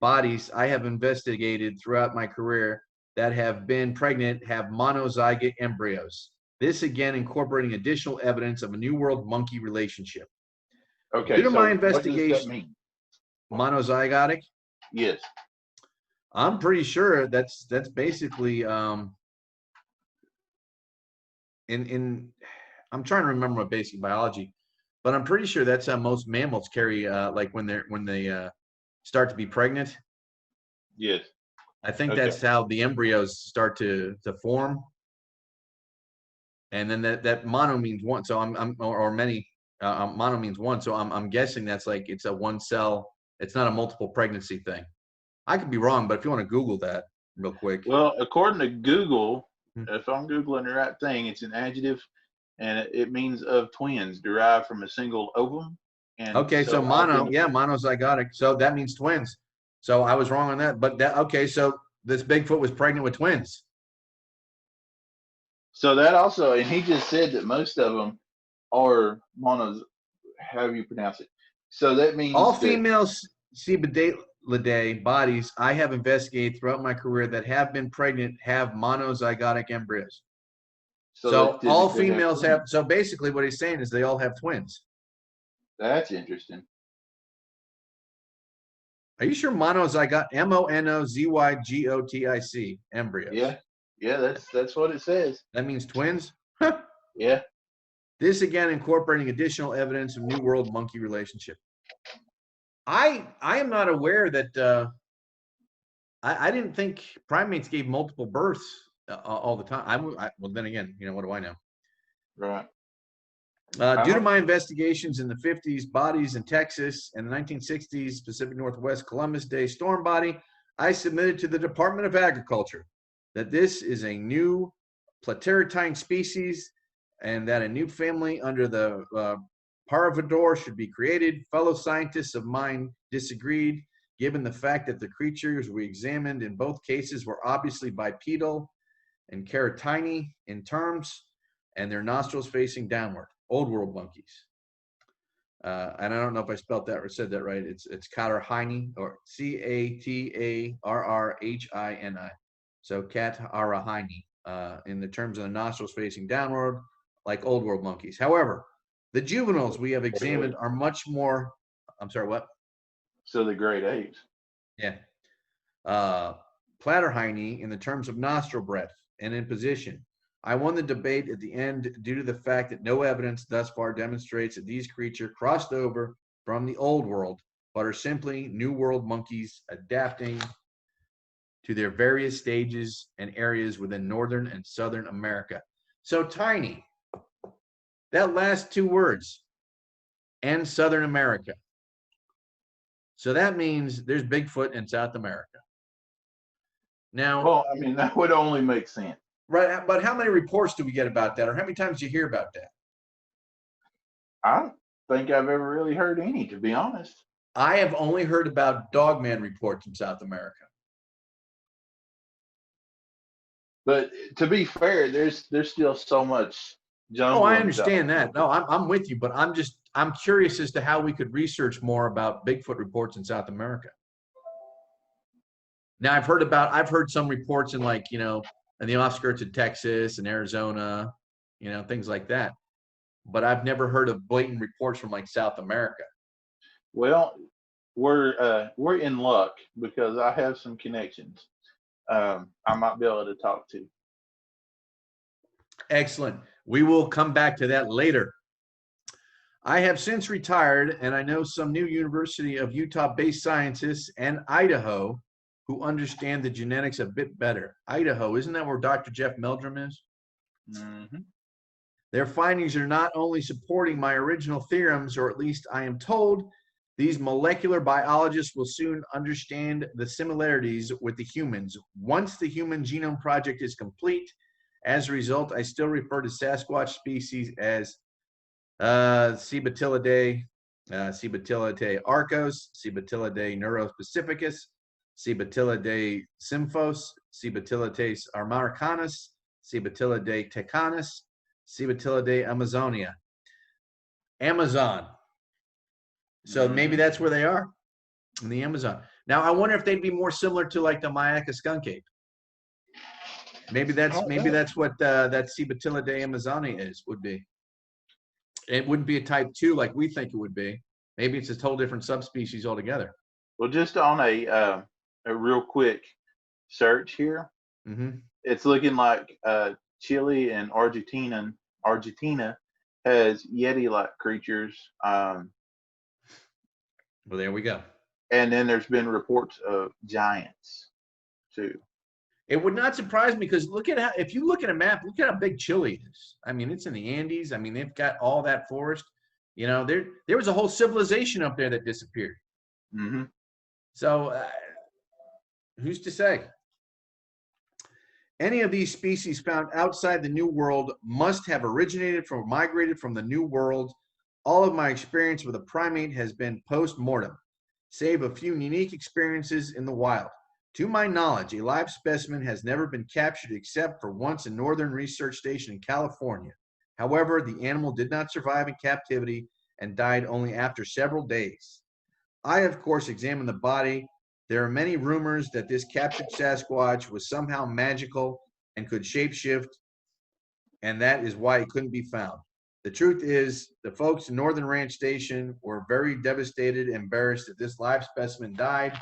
bodies I have investigated throughout my career that have been pregnant have monozygote embryos. This again incorporating additional evidence of a New World monkey relationship.
Okay,
Due to
so
my investigation,
what does that mean?
Monozygotic?
Yes.
I'm pretty sure that's basically I'm trying to remember my basic biology, but I'm pretty sure that's how most mammals carry like when they start to be pregnant.
Yes.
I think that's how the embryos start to form. And then that mono means one, so mono means one, so I'm guessing that's like it's a one cell. It's not a multiple pregnancy thing. I could be wrong, but if you want to Google that real quick.
Well, according to Google, if I'm Googling the right thing, it's an adjective, and it means of twins derived from a single ovum. And
okay, so monozygotic. So that means twins. So I was wrong on that, but so this Bigfoot was pregnant with twins.
So that also, and he just said that most of them are monos. How do you pronounce it? So that means
all female Cebidate bodies I have investigated throughout my career that have been pregnant have monozygotic embryos. So all females have. So basically, what he's saying is they all have twins.
That's interesting.
Are you sure monozygotic? Monozygotic embryos.
Yeah, yeah, that's what it says.
That means twins.
Yeah.
This again incorporating additional evidence of New World monkey relationship. I am not aware that I didn't think primates gave multiple births all the time. Well, then again, what do I know?
Right.
Due to my investigations in the 50s, bodies in Texas, and the 1960s, Pacific Northwest Columbus Day storm body, I submitted to the Department of Agriculture that this is a new plateritine species and that a new family under the Parvador should be created. Fellow scientists of mine disagreed, given the fact that the creatures we examined in both cases were obviously bipedal and caratini in terms, and their nostrils facing downward. Old world monkeys. And I don't know if I spelled that or said that right. It's Catarrhini, or Catarrhini. So Catarrhini in the terms of the nostrils facing downward, like old world monkeys. However, the juveniles we have examined are much more. I'm sorry, what?
So the great apes.
Yeah. Platyrrhini in the terms of nostril breadth and in position. I won the debate at the end due to the fact that no evidence thus far demonstrates that these creatures crossed over from the old world, but are simply New World monkeys adapting to their various stages and areas within Northern and Southern America. So tiny, that last two words, and Southern America. So that means there's Bigfoot in South America. Now,
well, I mean, that would only make sense.
Right, but how many reports do we get about that, or how many times do you hear about that?
I don't think I've ever really heard any, to be honest.
I have only heard about dogman reports in South America.
But to be fair, there's still so much jungle.
Oh, I understand that. No, I'm with you, but I'm curious as to how we could research more about Bigfoot reports in South America. Now I've heard some reports in in the outskirts of Texas and Arizona, things like that. But I've never heard of blatant reports from South America.
Well, we're in luck because I have some connections I might be able to talk to.
Excellent. We will come back to that later. I have since retired, and I know some new University of Utah-based scientists and Idaho who understand the genetics a bit better. Idaho, isn't that where Dr. Jeff Meldrum is?
Mm-hmm.
Their findings are not only supporting my original theorems, or at least I am told, these molecular biologists will soon understand the similarities with the humans. Once the Human Genome Project is complete, as a result, I still refer to Sasquatch species as Cibotillidae, Cibotillidae arcos, Cibotillidae neuropacificus, Cibotillidae symphos, Cibotillidae armaricanus, Cibotillidae tecanus, Cibotillidae amazonia. Amazon. So maybe that's where they are, in the Amazon. Now I wonder if they'd be more similar to the Myakka skunk ape. Maybe that's what that Cibotillidae amazonia would be. It wouldn't be a type 2 like we think it would be. Maybe it's a whole different subspecies altogether.
Well, just on a real quick search here, it's looking like Chile and Argentina has Yeti-like creatures. Well,
there we go.
And then there's been reports of giants too.
It would not surprise me because if you look at a map, look at how big Chile is. I mean, it's in the Andes. I mean, they've got all that forest. There was a whole civilization up there that disappeared.
Mm-hmm.
So who's to say? Any of these species found outside the New World must have migrated from the New World. All of my experience with a primate has been post-mortem, save a few unique experiences in the wild. To my knowledge, a live specimen has never been captured except for once in Northern Research Station in California. However, the animal did not survive in captivity and died only after several days. I, of course, examined the body. There are many rumors that this captured Sasquatch was somehow magical and could shapeshift, and that is why it couldn't be found. The truth is, the folks in Northern Ranch Station were very devastated and embarrassed that this live specimen died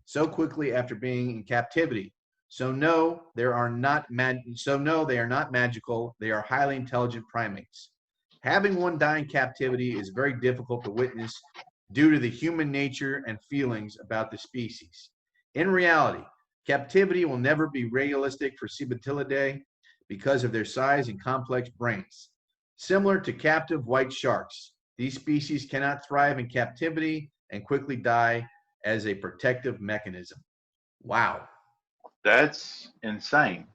so quickly after being in captivity. So no, they are not magical. They are highly intelligent primates. Having one die in captivity is very difficult to witness due to the human nature and feelings about the species. In reality, captivity will never be realistic for Civetilidae because of their size and complex brains. Similar to captive white sharks, these species cannot thrive in captivity and quickly die as a protective mechanism. Wow.
That's insane.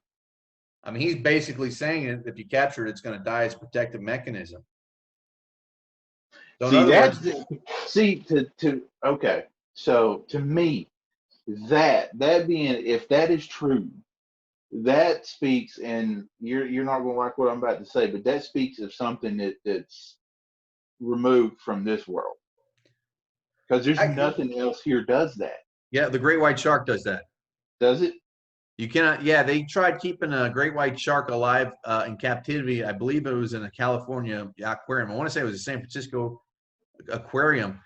I mean, he's basically saying that if you capture it, it's going to die as a protective mechanism. So in other words,
okay. So to me, that being, if that is true, that speaks, and you're not going to like what I'm about to say, but that speaks of something that's removed from this world, because there's nothing else here does that.
Yeah, the great white shark does that.
Does it?
You cannot. Yeah, they tried keeping a great white shark alive in captivity. I believe it was in a California aquarium. I want to say it was a San Francisco aquarium,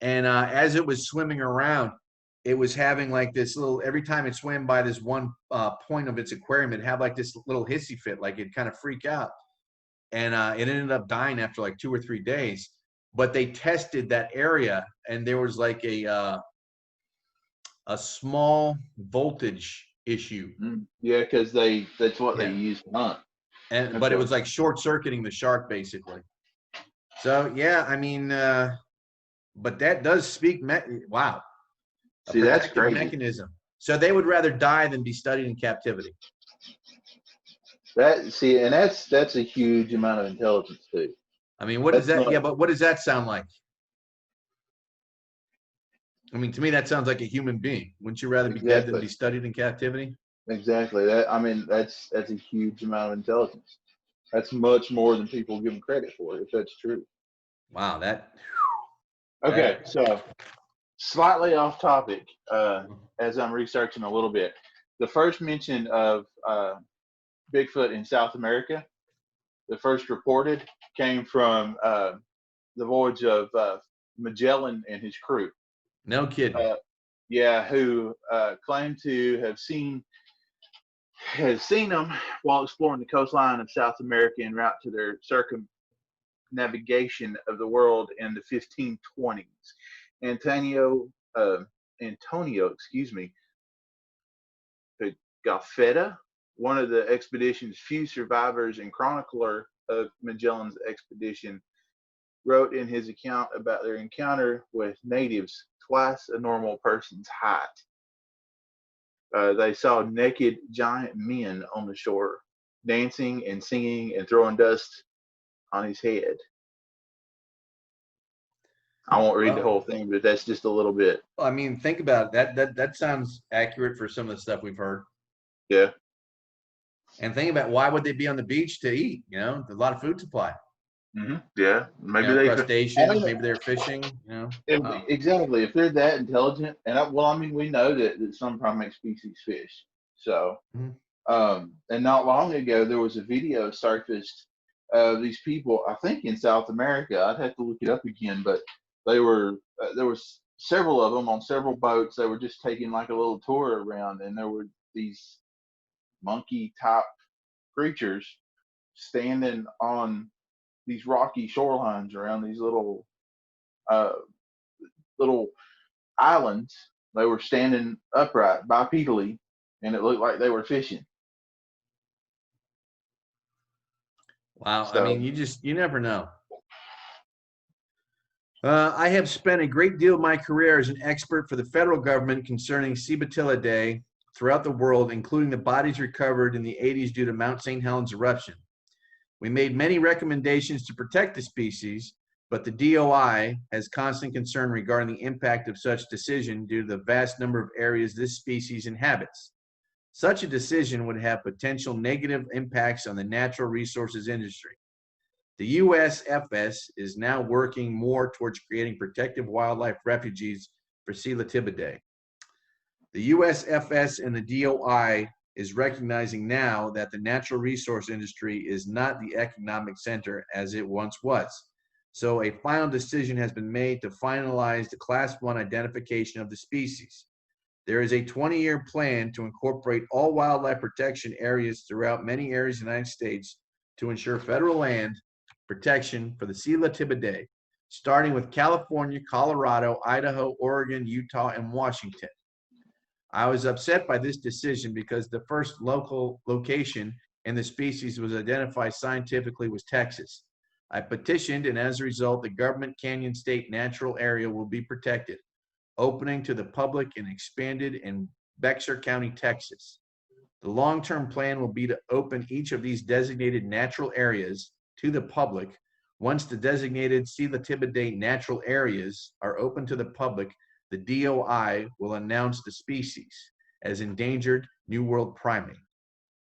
and as it was swimming around, it was having like this little, every time it swam by this one point of its aquarium, it'd have like this little hissy fit, like it'd kind of freak out. And it ended up dying after like 2 or 3 days. But they tested that area, and there was like a small voltage issue.
Yeah, because that's what they use to hunt.
But it was like short circuiting the shark basically. So yeah, I mean, but that does speak. Wow.
See, that's crazy.
Mechanism. So they would rather die than be studied in captivity.
That's a huge amount of intelligence too.
I mean, what is that? Yeah, but what does that sound like? I mean, to me, that sounds like a human being. Wouldn't you rather be dead than be studied in captivity?
Exactly. That's a huge amount of intelligence. That's much more than people give them credit for, if that's true.
Wow,
Okay, so slightly off topic, as I'm researching a little bit. The first mention of Bigfoot in South America, the first reported, came from the voyage of Magellan and his crew.
No kidding.
Who claimed to have seen them while exploring the coastline of South America en route to their circumnavigation of the world in the 1520s. Antonio, Gaffetta, one of the expedition's few survivors and chronicler of Magellan's expedition, wrote in his account about their encounter with natives twice a normal person's height. They saw naked giant men on the shore, dancing and singing and throwing dust on his head. I won't read the whole thing, but that's just a little bit.
I mean, think about it. That sounds accurate for some of the stuff we've heard.
Yeah.
And think about, why would they be on the beach to eat? You know, a lot of food supply.
Mm-hmm. Yeah,
maybe they crustaceans. Maybe they're fishing. You know,
exactly. If they're that intelligent, and we know that some primate species fish. So, and not long ago there was a video surfaced of these people. I think in South America. I'd have to look it up again, but there was several of them on several boats. They were just taking like a little tour around, and there were these monkey type creatures standing on these rocky shorelines around these little islands. They were standing upright bipedally, and it looked like they were fishing.
Wow. So, I mean, you never know. I have spent a great deal of my career as an expert for the federal government concerning Civetilidae throughout the world, including the bodies recovered in the 80s due to Mount St. Helens eruption. We made many recommendations to protect the species, but the DOI has constant concern regarding the impact of such decision due to the vast number of areas this species inhabits. Such a decision would have potential negative impacts on the natural resources industry. The USFS is now working more towards creating protective wildlife refuges for Civetilidae. The USFS and the DOI is recognizing now that the natural resource industry is not the economic center as it once was. So a final decision has been made to finalize the Class 1 identification of the species. There is a 20-year plan to incorporate all wildlife protection areas throughout many areas of the United States to ensure federal land protection for the Sela Tibidae, starting with California, Colorado, Idaho, Oregon, Utah, and Washington. I was upset by this decision because the first local location and the species was identified scientifically was Texas. I petitioned, and as a result, the Government Canyon State Natural Area will be protected, opening to the public and expanded in Bexar County, Texas. The long-term plan will be to open each of these designated natural areas to the public. Once the designated Sela Tibidae natural areas are open to the public, the DOI will announce the species as endangered New World primate.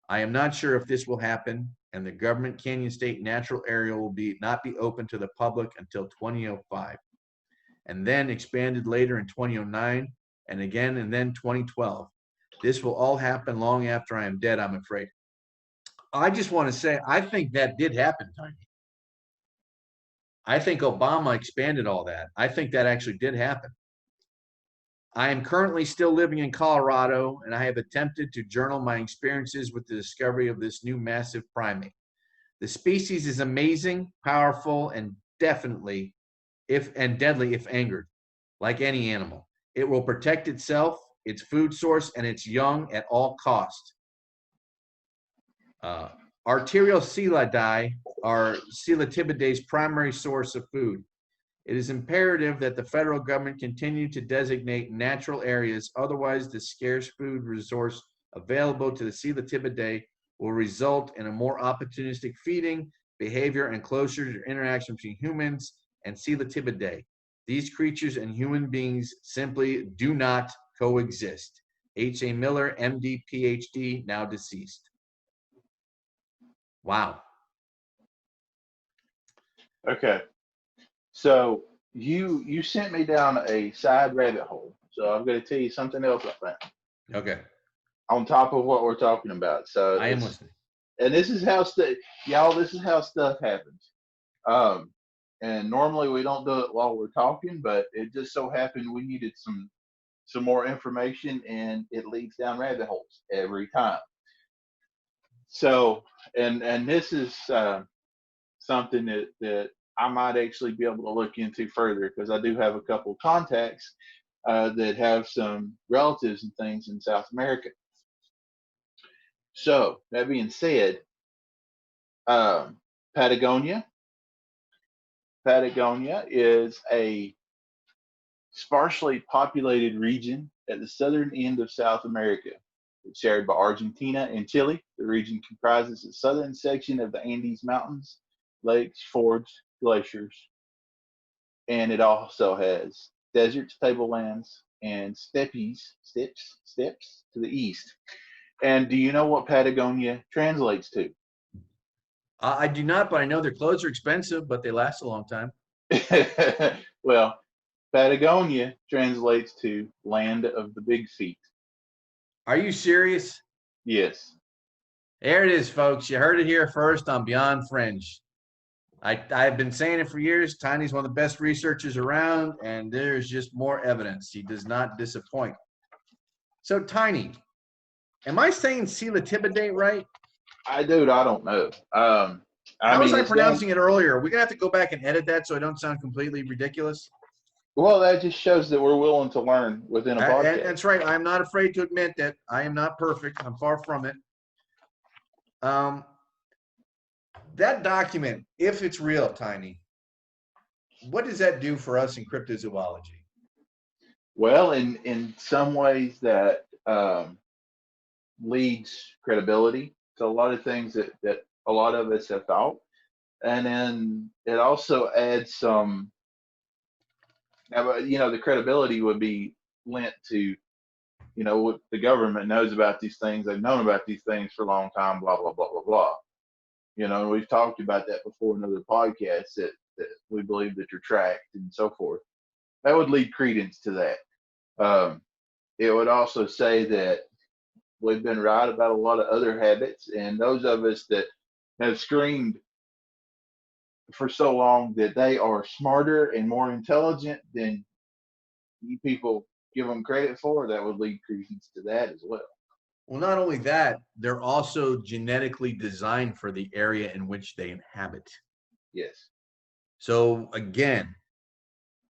I am not sure if this will happen, and the Government Canyon State Natural Area will not be open to the public until 2005, and then expanded later in 2009, and again, and then 2012. This will all happen long after I am dead, I'm afraid. I just want to say, I think that did happen, Tiny. I think Obama expanded all that. I think that actually did happen. I am currently still living in Colorado, and I have attempted to journal my experiences with the discovery of this new massive primate. The species is amazing, powerful, and definitely deadly if angered, like any animal. It will protect itself, its food source, and its young at all costs. Arterial Selidae are Sela Tibidae's primary source of food. It is imperative that the federal government continue to designate natural areas, otherwise the scarce food resource available to the Sela Tibidae will result in a more opportunistic feeding behavior and closer interaction between humans and Sela Tibidae. These creatures and human beings simply do not coexist. H.A. Miller, MD, PhD, now deceased. Wow.
Okay. So you sent me down a side rabbit hole. So I'm going to tell you something else I found.
Okay.
On top of what we're talking about. So
I am listening.
And this is how this is how stuff happens. And normally we don't do it while we're talking, but it just so happened we needed some more information, and it leads down rabbit holes every time. So, and this is something that I might actually be able to look into further, because I do have a couple of contacts that have some relatives and things in South America. So that being said, Patagonia is a sparsely populated region at the southern end of South America. It's shared by Argentina and Chile. The region comprises the southern section of the Andes Mountains, lakes, fjords, glaciers, and it also has deserts, tablelands, and steppes to the east. And do you know what Patagonia translates to?
I do not, but I know their clothes are expensive, but they last a long time.
Well, Patagonia translates to land of the big feet.
Are you serious?
Yes.
There it is, folks. You heard it here first on Beyond Fringe. I've been saying it for years. Tiny's one of the best researchers around, and there's just more evidence. He does not disappoint. So, Tiny, am I saying Sela Tibidae right?
I don't know.
How was I pronouncing it earlier? We're going to have to go back and edit that so I don't sound completely ridiculous.
Well, that just shows that we're willing to learn within a podcast.
That's right. I'm not afraid to admit that I am not perfect. I'm far from it. That document, if it's real, Tiny, what does that do for us in cryptozoology?
Well, in some ways that leads credibility to a lot of things that a lot of us have thought. And then it also adds some, the credibility would be lent to, what the government knows about these things. They've known about these things for a long time, blah, blah, blah, blah, blah. And we've talked about that before in other podcasts that we believe that you're tracked and so forth. That would lead credence to that. It would also say that we've been right about a lot of other habits, and those of us that have screamed for so long that they are smarter and more intelligent than you people give them credit for, that would lead credence to that as well.
Well, not only that, they're also genetically designed for the area in which they inhabit.
Yes.
So again,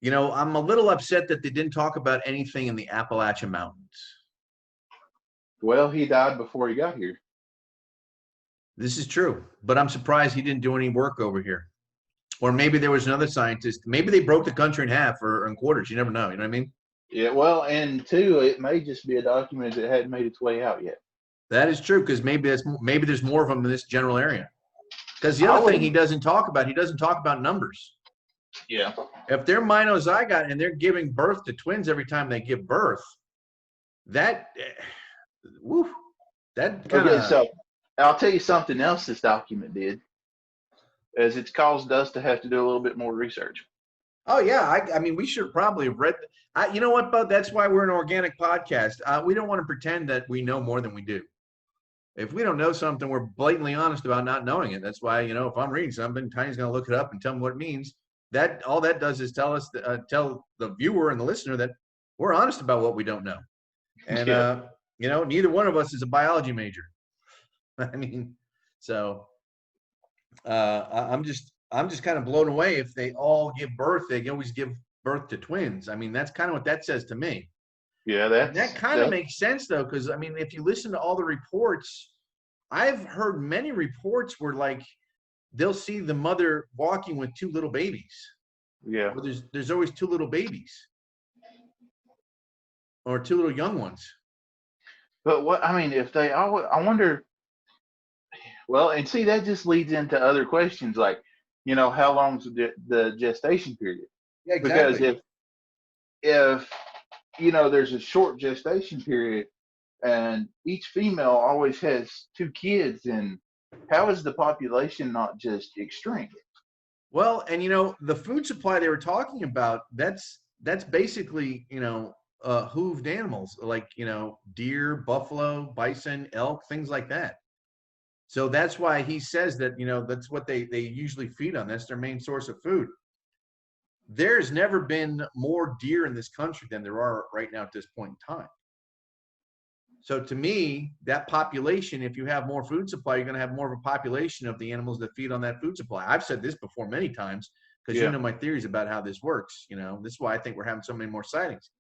I'm a little upset that they didn't talk about anything in the Appalachian Mountains.
Well, he died before he got here.
This is true, but I'm surprised he didn't do any work over here. Or maybe there was another scientist. Maybe they broke the country in half or in quarters. You never know. You know what I mean?
Yeah, well, and two, it may just be a document that hadn't made its way out yet.
That is true, because maybe there's more of them in this general area. Because the other thing he doesn't talk about numbers.
Yeah.
If they're monozygote and they're giving birth to twins every time they give birth, that kind of.
Okay, so I'll tell you something else this document did, as it's caused us to have to do a little bit more research.
Oh yeah, I mean, we should probably have read. You know what, Bud? That's why we're an organic podcast. We don't want to pretend that we know more than we do. If we don't know something, we're blatantly honest about not knowing it. That's why, if I'm reading something, Tiny's going to look it up and tell me what it means. That all that does is tell the viewer and the listener that we're honest about what we don't know. And neither one of us is a biology major. I mean, so I'm just kind of blown away. If they all give birth, they can always give birth to twins. I mean, that's kind of what that says to me.
Yeah,
that kind of makes sense though, because I mean, if you listen to all the reports, I've heard many reports where like they'll see the mother walking with two little babies.
Yeah.
Or there's always two little babies or two little young ones.
But if they always, I wonder. Well, and see, that just leads into other questions like, how long's the gestation period?
Yeah, exactly.
Because if there's a short gestation period and each female always has two kids, and how is the population not just extreme?
Well, and the food supply they were talking about, that's basically, hooved animals like, deer, buffalo, bison, elk, things like that. So that's why he says that, that's what they usually feed on. That's their main source of food. There's never been more deer in this country than there are right now at this point in time. So to me, that population, if you have more food supply, you're going to have more of a population of the animals that feed on that food supply. I've said this before many times because my theories about how this works. This is why I think we're having so many more sightings.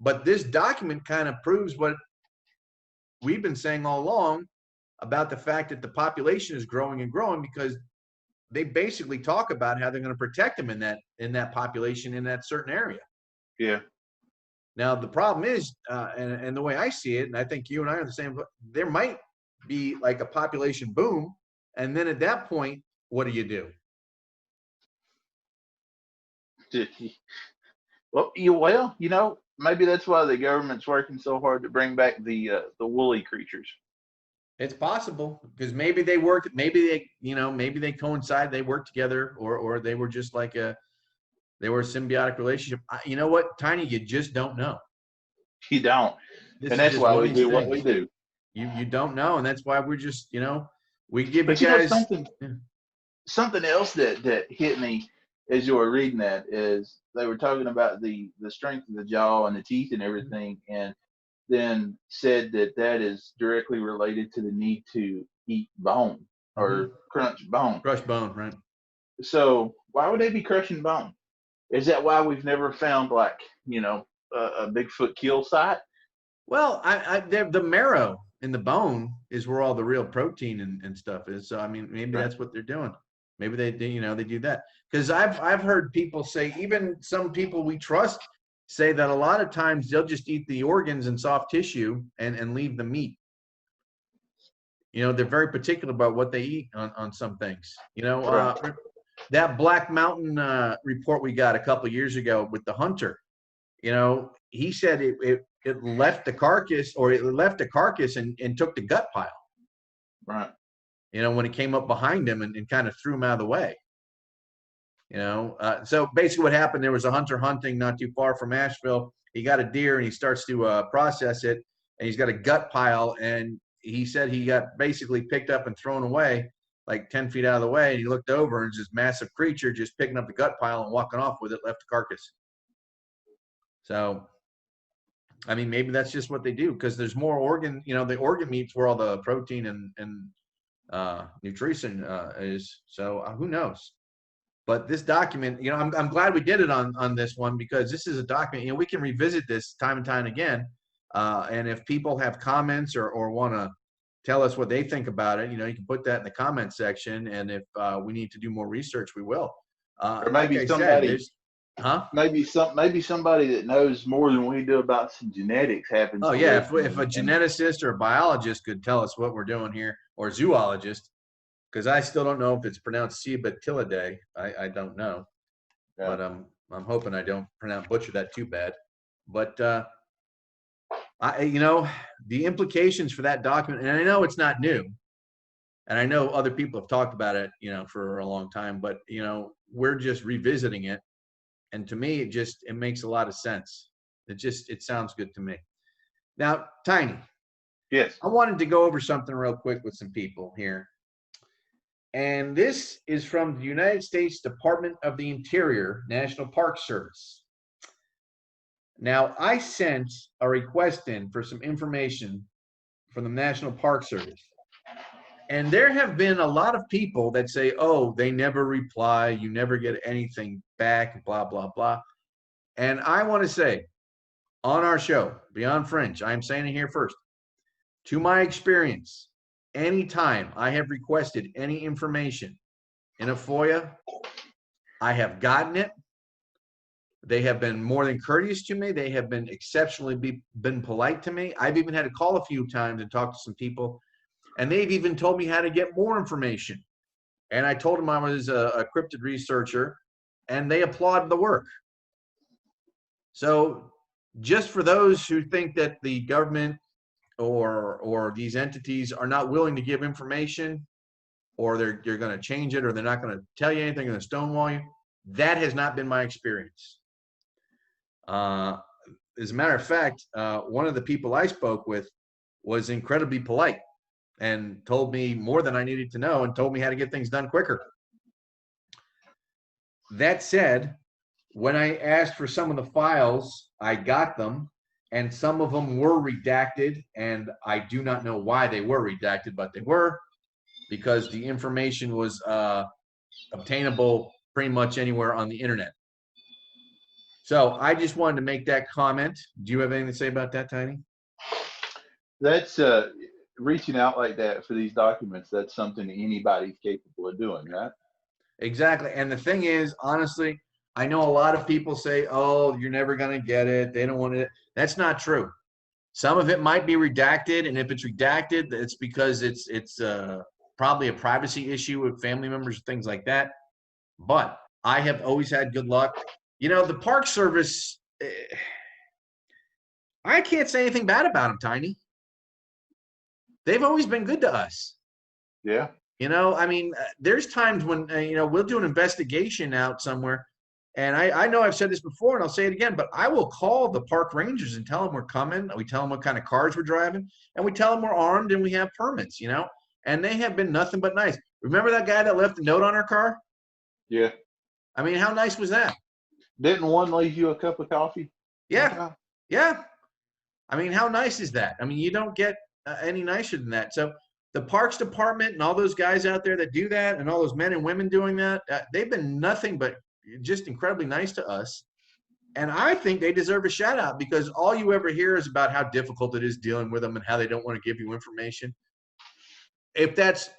But this document kind of proves what we've been saying all along about the fact that the population is growing and growing, because they basically talk about how they're going to protect them in that population in that certain area.
Yeah.
Now the problem is, and the way I see it, and I think you and I are the same, there might be like a population boom, and then at that point, what do you do?
Well, maybe that's why the government's working so hard to bring back the woolly creatures.
It's possible, because maybe they work, maybe they coincide, they work together, or they were just like they were a symbiotic relationship. You know what, Tiny, you just don't know.
You don't. And that's why we do what we do.
You don't know, and that's why we're just, we give
but
you guys
something else that hit me as you were reading that is they were talking about the strength of the jaw and the teeth and everything, and then said that is directly related to the need to eat bone or crunch bone.
Crush bone, right?
So why would they be crushing bone? Is that why we've never found like, a Bigfoot kill site?
Well, the marrow in the bone is where all the real protein and stuff is. So I mean, maybe that's what they're doing. Maybe they do that. Because I've heard people say, even some people we trust say that a lot of times they'll just eat the organs and soft tissue and leave the meat. They're very particular about what they eat on some things. That Black Mountain report we got a couple of years ago with the hunter, he said it left the carcass, or it left the carcass and took the gut pile.
Right.
When it came up behind him and kind of threw him out of the way. So basically what happened, there was a hunter hunting not too far from Asheville. He got a deer and he starts to process it. and he's got a gut pile, and he said he got basically picked up and thrown away like 10 feet out of the way, and he looked over and this massive creature just picking up the gut pile and walking off with it, left the carcass. So, I mean, maybe that's just what they do, because there's more organ, the organ meat's where all the protein and nutrition is. So who knows? But this document, I'm glad we did it on this one, because this is a document, we can revisit this time and time again. And if people have comments or want to tell us what they think about it, you can put that in the comment section. And if we need to do more research, we will.
Or maybe maybe somebody that knows more than we do about some genetics happens.
Oh yeah, if a geneticist or a biologist could tell us what we're doing here, or zoologist, because I still don't know if it's pronounced Cibatilidae. I don't know, yeah. But I'm hoping I don't butcher that too bad. But the implications for that document, and I know it's not new, and I know other people have talked about it, for a long time, but we're just revisiting it. And to me, it makes a lot of sense. It sounds good to me. Now, Tiny.
Yes.
I wanted to go over something real quick with some people here. And this is from the United States Department of the Interior, National Park Service. Now, I sent a request in for some information from the National Park Service. And there have been a lot of people that say, oh, they never reply, you never get anything back, blah, blah, blah. And I want to say, on our show, Beyond Fringe, I'm saying it here first, to my experience, anytime I have requested any information in a FOIA, I have gotten it. They have been more than courteous to me. They have been exceptionally been polite to me. I've even had to call a few times and talk to some people, and they've even told me how to get more information. And I told them I was a cryptid researcher, and they applaud the work. So just for those who think that the government or these entities are not willing to give information, or they're going to change it, or they're not going to tell you anything, they're going to stonewall you, that has not been my experience. As a matter of fact, one of the people I spoke with was incredibly polite and told me more than I needed to know and told me how to get things done quicker. That said, when I asked for some of the files, I got them, and some of them were redacted, and I do not know why they were redacted, but they were, because the information was obtainable pretty much anywhere on the internet. So I just wanted to make that comment. Do you have anything to say about that, Tiny?
That's reaching out like that for these documents. That's something anybody's capable of doing, right?
Exactly. And the thing is, honestly, I know a lot of people say, oh, you're never going to get it. They don't want it. That's not true. Some of it might be redacted. And if it's redacted, it's because it's probably a privacy issue with family members, things like that. But I have always had good luck. The Park Service, I can't say anything bad about them, Tiny. They've always been good to us.
Yeah.
I mean, there's times when, we'll do an investigation out somewhere. And I know I've said this before, and I'll say it again, but I will call the park rangers and tell them we're coming. We tell them what kind of cars we're driving, and we tell them we're armed and we have permits, and they have been nothing but nice. Remember that guy that left a note on our car?
Yeah.
I mean, how nice was that?
Didn't one leave you a cup of coffee?
Yeah. Yeah. I mean, how nice is that? I mean, you don't get any nicer than that. So the Parks Department and all those guys out there that do that, and all those men and women doing that, they've been nothing but just incredibly nice to us. And I think they deserve a shout out, because all you ever hear is about how difficult it is dealing with them and how they don't want to give you information. If that's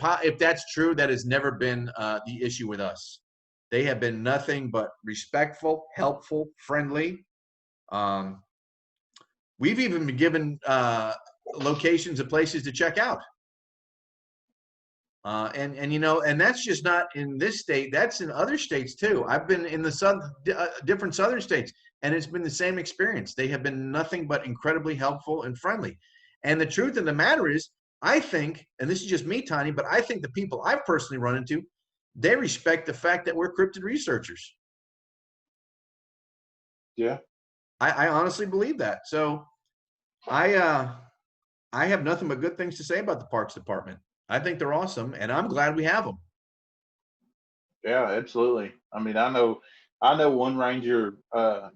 true, that has never been the issue with us. They have been nothing but respectful, helpful, friendly. We've even been given locations of places to check out. And that's just not in this state. That's in other states too. I've been in the different southern states, and it's been the same experience. They have been nothing but incredibly helpful and friendly. And the truth of the matter is, I think, and this is just me, Tiny, but I think the people I've personally run into, they respect the fact that we're cryptid researchers.
Yeah.
I honestly believe that. So I I have nothing but good things to say about the Parks Department. I think they're awesome, and I'm glad we have them.
Yeah, absolutely. I mean, I know one ranger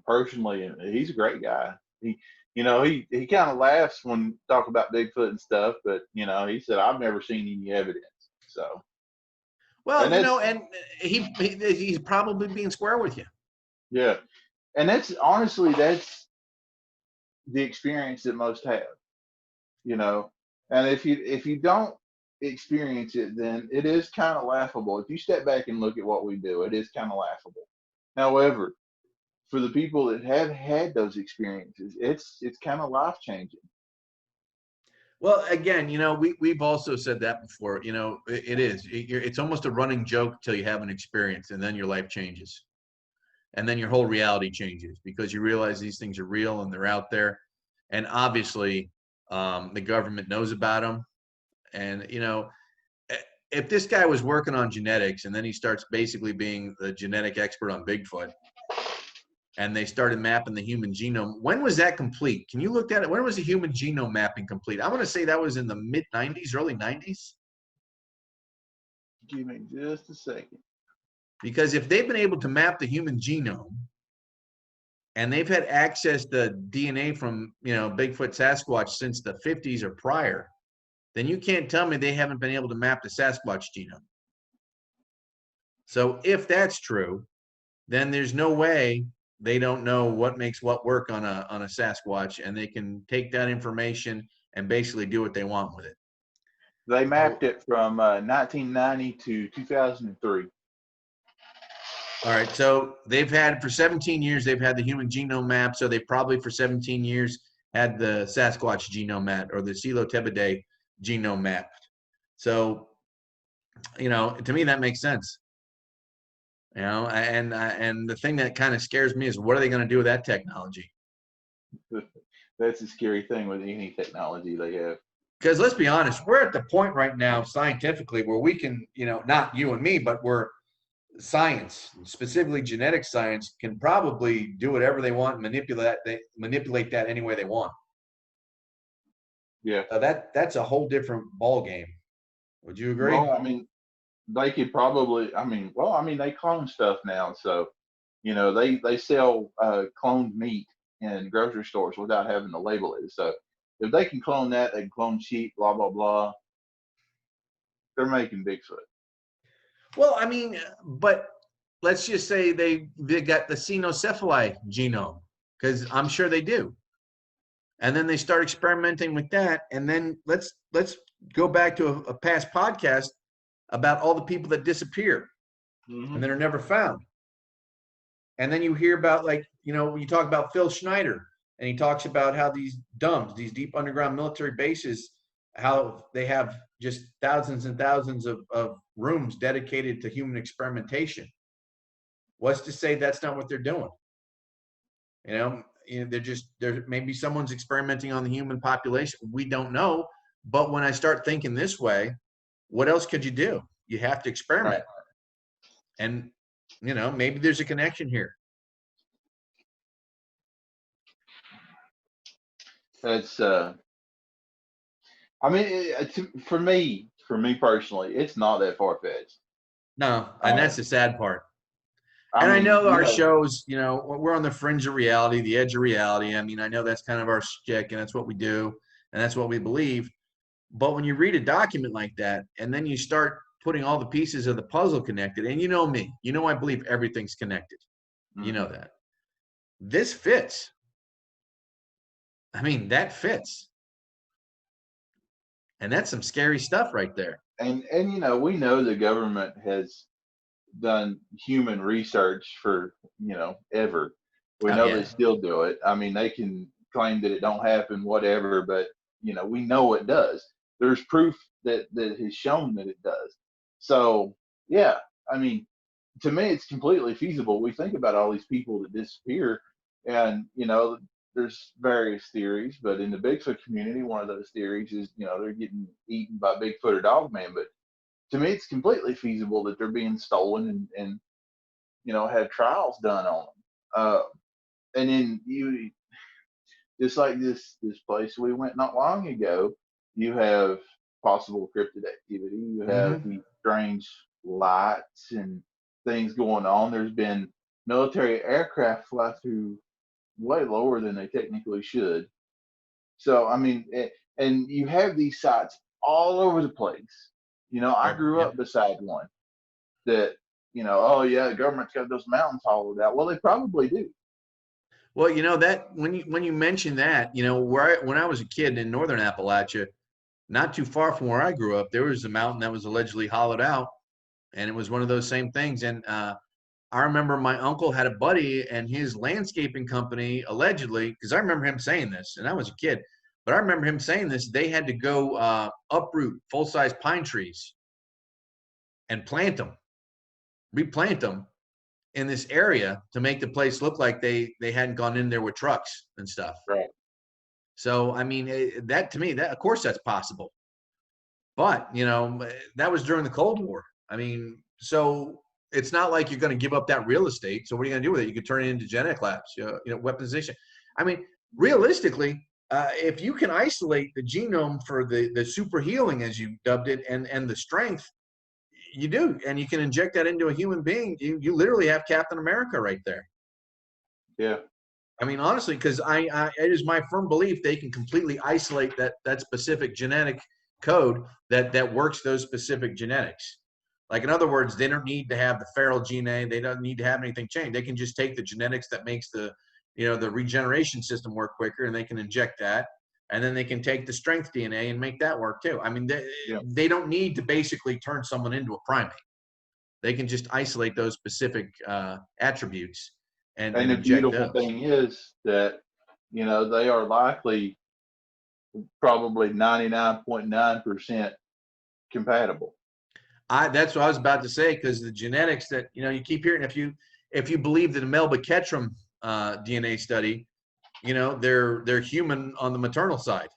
personally, and he's a great guy. He kind of laughs when talk about Bigfoot and stuff, but he said I've never seen any evidence. So, and
Well,
that's
and he's probably being square with you.
yeah, and that's honestly that's the experience that most have. You know, and if you don't experience it, then it is kind of laughable. If you step back and look at what we do, it is kind of laughable. However, for the people that have had those experiences, it's kind of life changing.
Well, again, we've also said that before. It is. It's almost a running joke till you have an experience, and then your life changes, and then your whole reality changes because you realize these things are real and they're out there, and obviously, the government knows about them. And if this guy was working on genetics, and then he starts basically being the genetic expert on Bigfoot, and they started mapping the human genome. When was that complete? Can you look at it? When was the human genome mapping complete? I want to say that was in the mid 90s, early 90s.
Give me just a second.
Because if they've been able to map the human genome and they've had access to DNA from, Bigfoot, Sasquatch since the 50s or prior, then you can't tell me they haven't been able to map the Sasquatch genome. So if that's true, then there's no way they don't know what makes what work on a Sasquatch, and they can take that information and basically do what they want with it.
They mapped it from 1990 to 2003.
All right, so they've had for 17 years, they've had the human genome map. So they probably for 17 years had the Sasquatch genome map or the Psilocybidae genome mapped. So, to me, that makes sense. And the thing that kind of scares me is what are they going to do with that technology?
That's a scary thing with any technology they have.
Because let's be honest, we're at the point right now scientifically where we can, not you and me, but we're science, specifically genetic science, can probably do whatever they want and manipulate that any way they want.
Yeah.
So that's a whole different ball game. Would you agree?
Well, I mean, they could probably. They clone stuff now, so they sell cloned meat in grocery stores without having to label it. So if they can clone that, they can clone sheep, blah blah blah. They're making Bigfoot.
Well, but let's just say they got the cynocephaly genome, because I'm sure they do. And then they start experimenting with that. And then let's go back to a past podcast about all the people that disappear and that are never found. And then you hear about, you talk about Phil Schneider, and he talks about how these DUMBs, these deep underground military bases, how they have just thousands and thousands of rooms dedicated to human experimentation. What's to say that's not what they're doing? There maybe someone's experimenting on the human population. We don't know. But when I start thinking this way, what else could you do? You have to experiment. Right. And, maybe there's a connection here.
That's, for me personally, it's not that far fetched.
No, and that's the sad part. I know our shows, we're on the fringe of reality, the edge of reality. I know that's kind of our shtick, and that's what we do, and that's what we believe. But when you read a document like that, and then you start putting all the pieces of the puzzle connected, and me, I believe everything's connected. Mm-hmm. You know that. This fits. That fits. And that's some scary stuff right there.
And we know the government has done human research for ever. We know they still do it. They can claim that it don't happen, whatever, but we know it does. There's proof that has shown that it does. So yeah, to me it's completely feasible. We think about all these people that disappear, and there's various theories, but in the Bigfoot community, one of those theories is they're getting eaten by Bigfoot or Dogman. But to me, it's completely feasible that they're being stolen and have trials done on them. And then just like this place we went not long ago, You have possible cryptid activity. You have
Mm-hmm.
these strange lights and things going on. There's been military aircraft fly through way lower than they technically should. So, I mean, and you have these sites all over the place. I grew
Yep.
up beside one that, oh yeah, the government's got those mountains hollowed out. Well, they probably do.
Well, that when you mention that, when I was a kid in northern Appalachia, not too far from where I grew up, there was a mountain that was allegedly hollowed out, and it was one of those same things. And I remember my uncle had a buddy and his landscaping company allegedly, because I remember him saying this, and I was a kid, but I remember him saying this. They had to go uproot full-size pine trees and replant them in this area to make the place look like they hadn't gone in there with trucks and stuff.
Right.
So I mean, that to me, that of course that's possible. But that was during the Cold War. I mean, so it's not like you're going to give up that real estate. So what are you going to do with it? You could turn it into genetic labs, weaponization. I mean, realistically, if you can isolate the genome for the super healing, as you dubbed it, and the strength, you do, and you can inject that into a human being. You literally have Captain America right there.
Yeah.
I mean, honestly, because it is my firm belief they can completely isolate that specific genetic code that works those specific genetics. Like, in other words, they don't need to have the feral gene. They don't need to have anything changed. They can just take the genetics that makes the regeneration system work quicker, and they can inject that. And then they can take the strength DNA and make that work too. I mean, they don't need to basically turn someone into a primate. They can just isolate those specific attributes and
And the
inject
beautiful
those.
thing is that, they are likely probably 99.9% compatible.
That's what I was about to say, because the genetics that you keep hearing, if you believe the Melba Ketchum DNA study, they're human on the maternal side.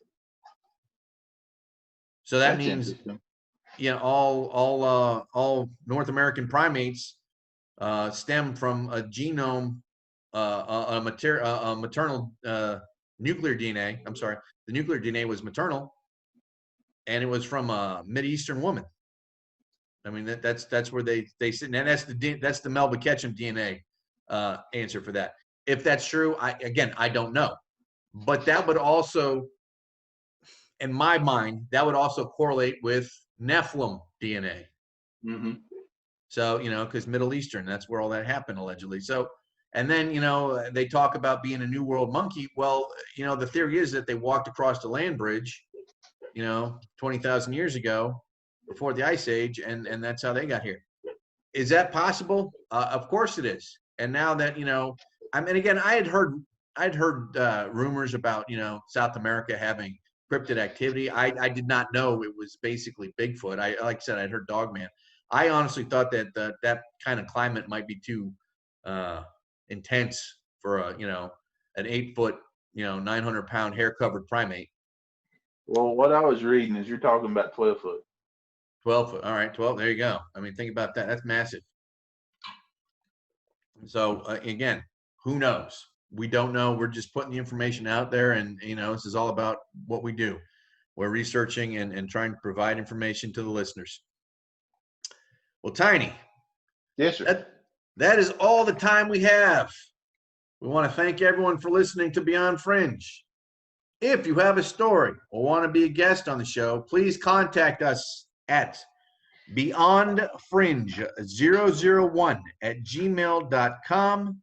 So that
That's
means
interesting.
all North American primates stem from a genome, a maternal nuclear DNA. I'm sorry, the nuclear DNA was maternal, and it was from a Mideastern woman. I mean, that's where they sit, and that's the Melba Ketchum DNA answer for that. If that's true, I don't know, but that would also, in my mind, that would also correlate with Nephilim DNA.
Mm-hmm.
So because Middle Eastern, that's where all that happened allegedly. So, and then they talk about being a New World monkey. Well, the theory is that they walked across the land bridge, 20,000 years ago, before the Ice Age, and that's how they got here. Is that possible? Of course it is. And now that I mean, again, I'd heard rumors about South America having cryptid activity. I did not know it was basically Bigfoot. Like I said, I'd heard Dogman. I honestly thought that that kind of climate might be too intense for an 8-foot 900-pound hair covered primate.
Well, what I was reading is you're talking about 12 foot.
12 foot. All right, 12. There you go. I mean, think about that. That's massive. So again, who knows? We don't know. We're just putting the information out there, and this is all about what we do. We're researching and trying to provide information to the listeners. Well, Tiny.
Yes, sir.
That is all the time we have. We want to thank everyone for listening to Beyond Fringe. If you have a story or want to be a guest on the show, please contact us at beyondfringe001@gmail.com,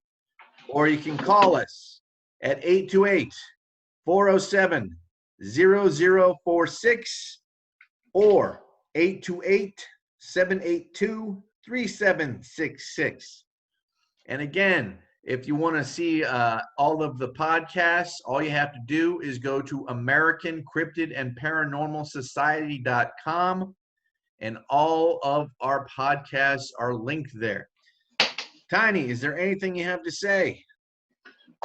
or you can call us at 828-407-0046 or 828-782-3766. And again, if you want to see all of the podcasts, all you have to do is go to American Cryptid and Paranormal Society.com, and all of our podcasts are linked there. Tiny, is there anything you have to say?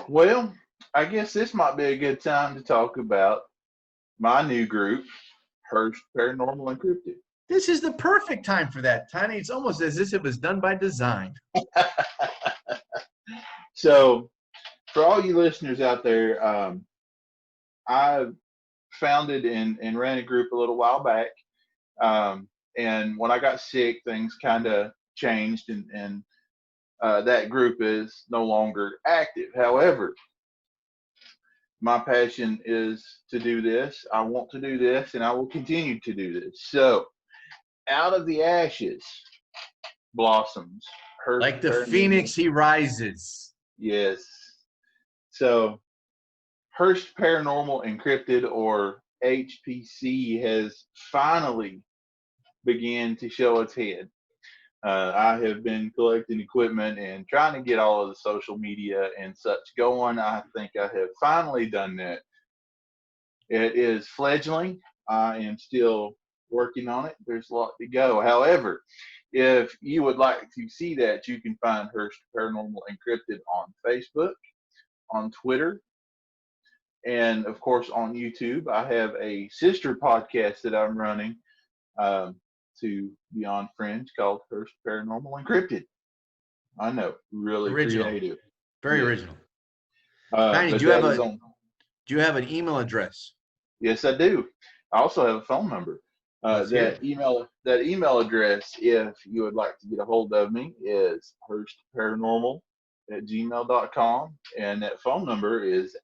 Well, I guess this might be a good time to talk about my new group, Hurstparanormal and Cryptid.
This is the perfect time for that, Tiny. It's almost as if it was done by design.
So, for all you listeners out there, I founded and ran a group a little while back. And when I got sick, things kind of changed, and that group is no longer active. However, my passion is to do this. I want to do this, and I will continue to do this. So, out of the ashes blossoms. Hurst
Like the
Paranormal.
phoenix, he rises.
Yes. So, Hurst Paranormal Encrypted, or HPC, has finally began to show its head. I have been collecting equipment and trying to get all of the social media and such going. I think I have finally done that. It is fledgling. I am still working on it. There's a lot to go. However, if you would like to see that, you can find Hurst Paranormal Encrypted on Facebook, on Twitter, and of course on YouTube. I have a sister podcast that I'm running to Beyond Fringe called Hurst Paranormal Encrypted. I know, really
Original.
creative,
very original. Tiny,
but
do you have an email address?
Yes, I do. I also have a phone number. That email address, if you would like to get a hold of me, is hurstparanormal@gmail.com, and that phone number is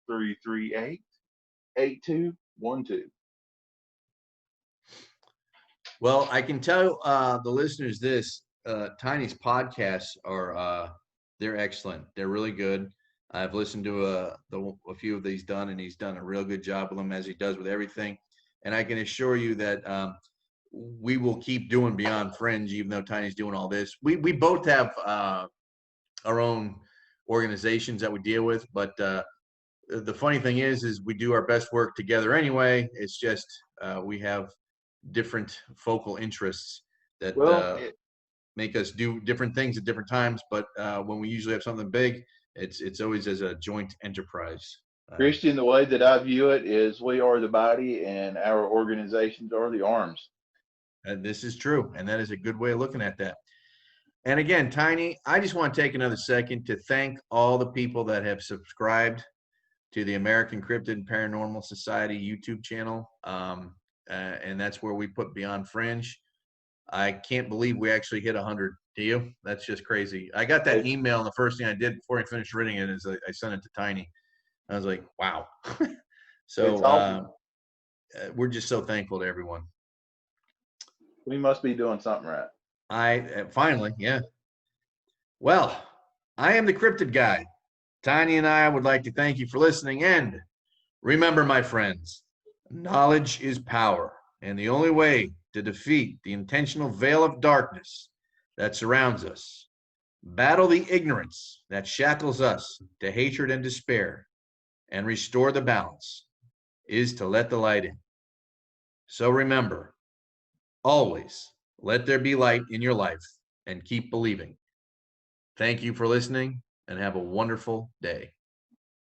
828-338-8212.
Well, I can tell the listeners this: Tiny's podcasts are they're excellent. They're really good. I've listened to a few of these done, and he's done a real good job with them, as he does with everything. And I can assure you that we will keep doing Beyond Fringe, even though Tiny's doing all this. We both have our own organizations that we deal with, but the funny thing is we do our best work together anyway. It's just we have different focal interests that make us do different things at different times. But when we usually have something big, it's always as a joint enterprise.
Christian, the way that I view it is we are the body and our organizations are the arms.
And this is true. And that is a good way of looking at that. And again, Tiny, I just want to take another second to thank all the people that have subscribed to the American Cryptid and Paranormal Society YouTube channel. And that's where we put Beyond Fringe. I can't believe we actually hit 100. Do you? That's just crazy. I got that email, and the first thing I did before I finished reading it is I sent it to Tiny. I was like, wow. So we're just so thankful to everyone.
We must be doing something right.
Finally, yeah. Well, I am the Cryptid Guy. Tiny and I would like to thank you for listening. And remember, my friends, knowledge is power. And the only way to defeat the intentional veil of darkness that surrounds us, battle the ignorance that shackles us to hatred and despair, and restore the balance, is to let the light in. So remember, always let there be light in your life and keep believing. Thank you for listening, and have a wonderful day.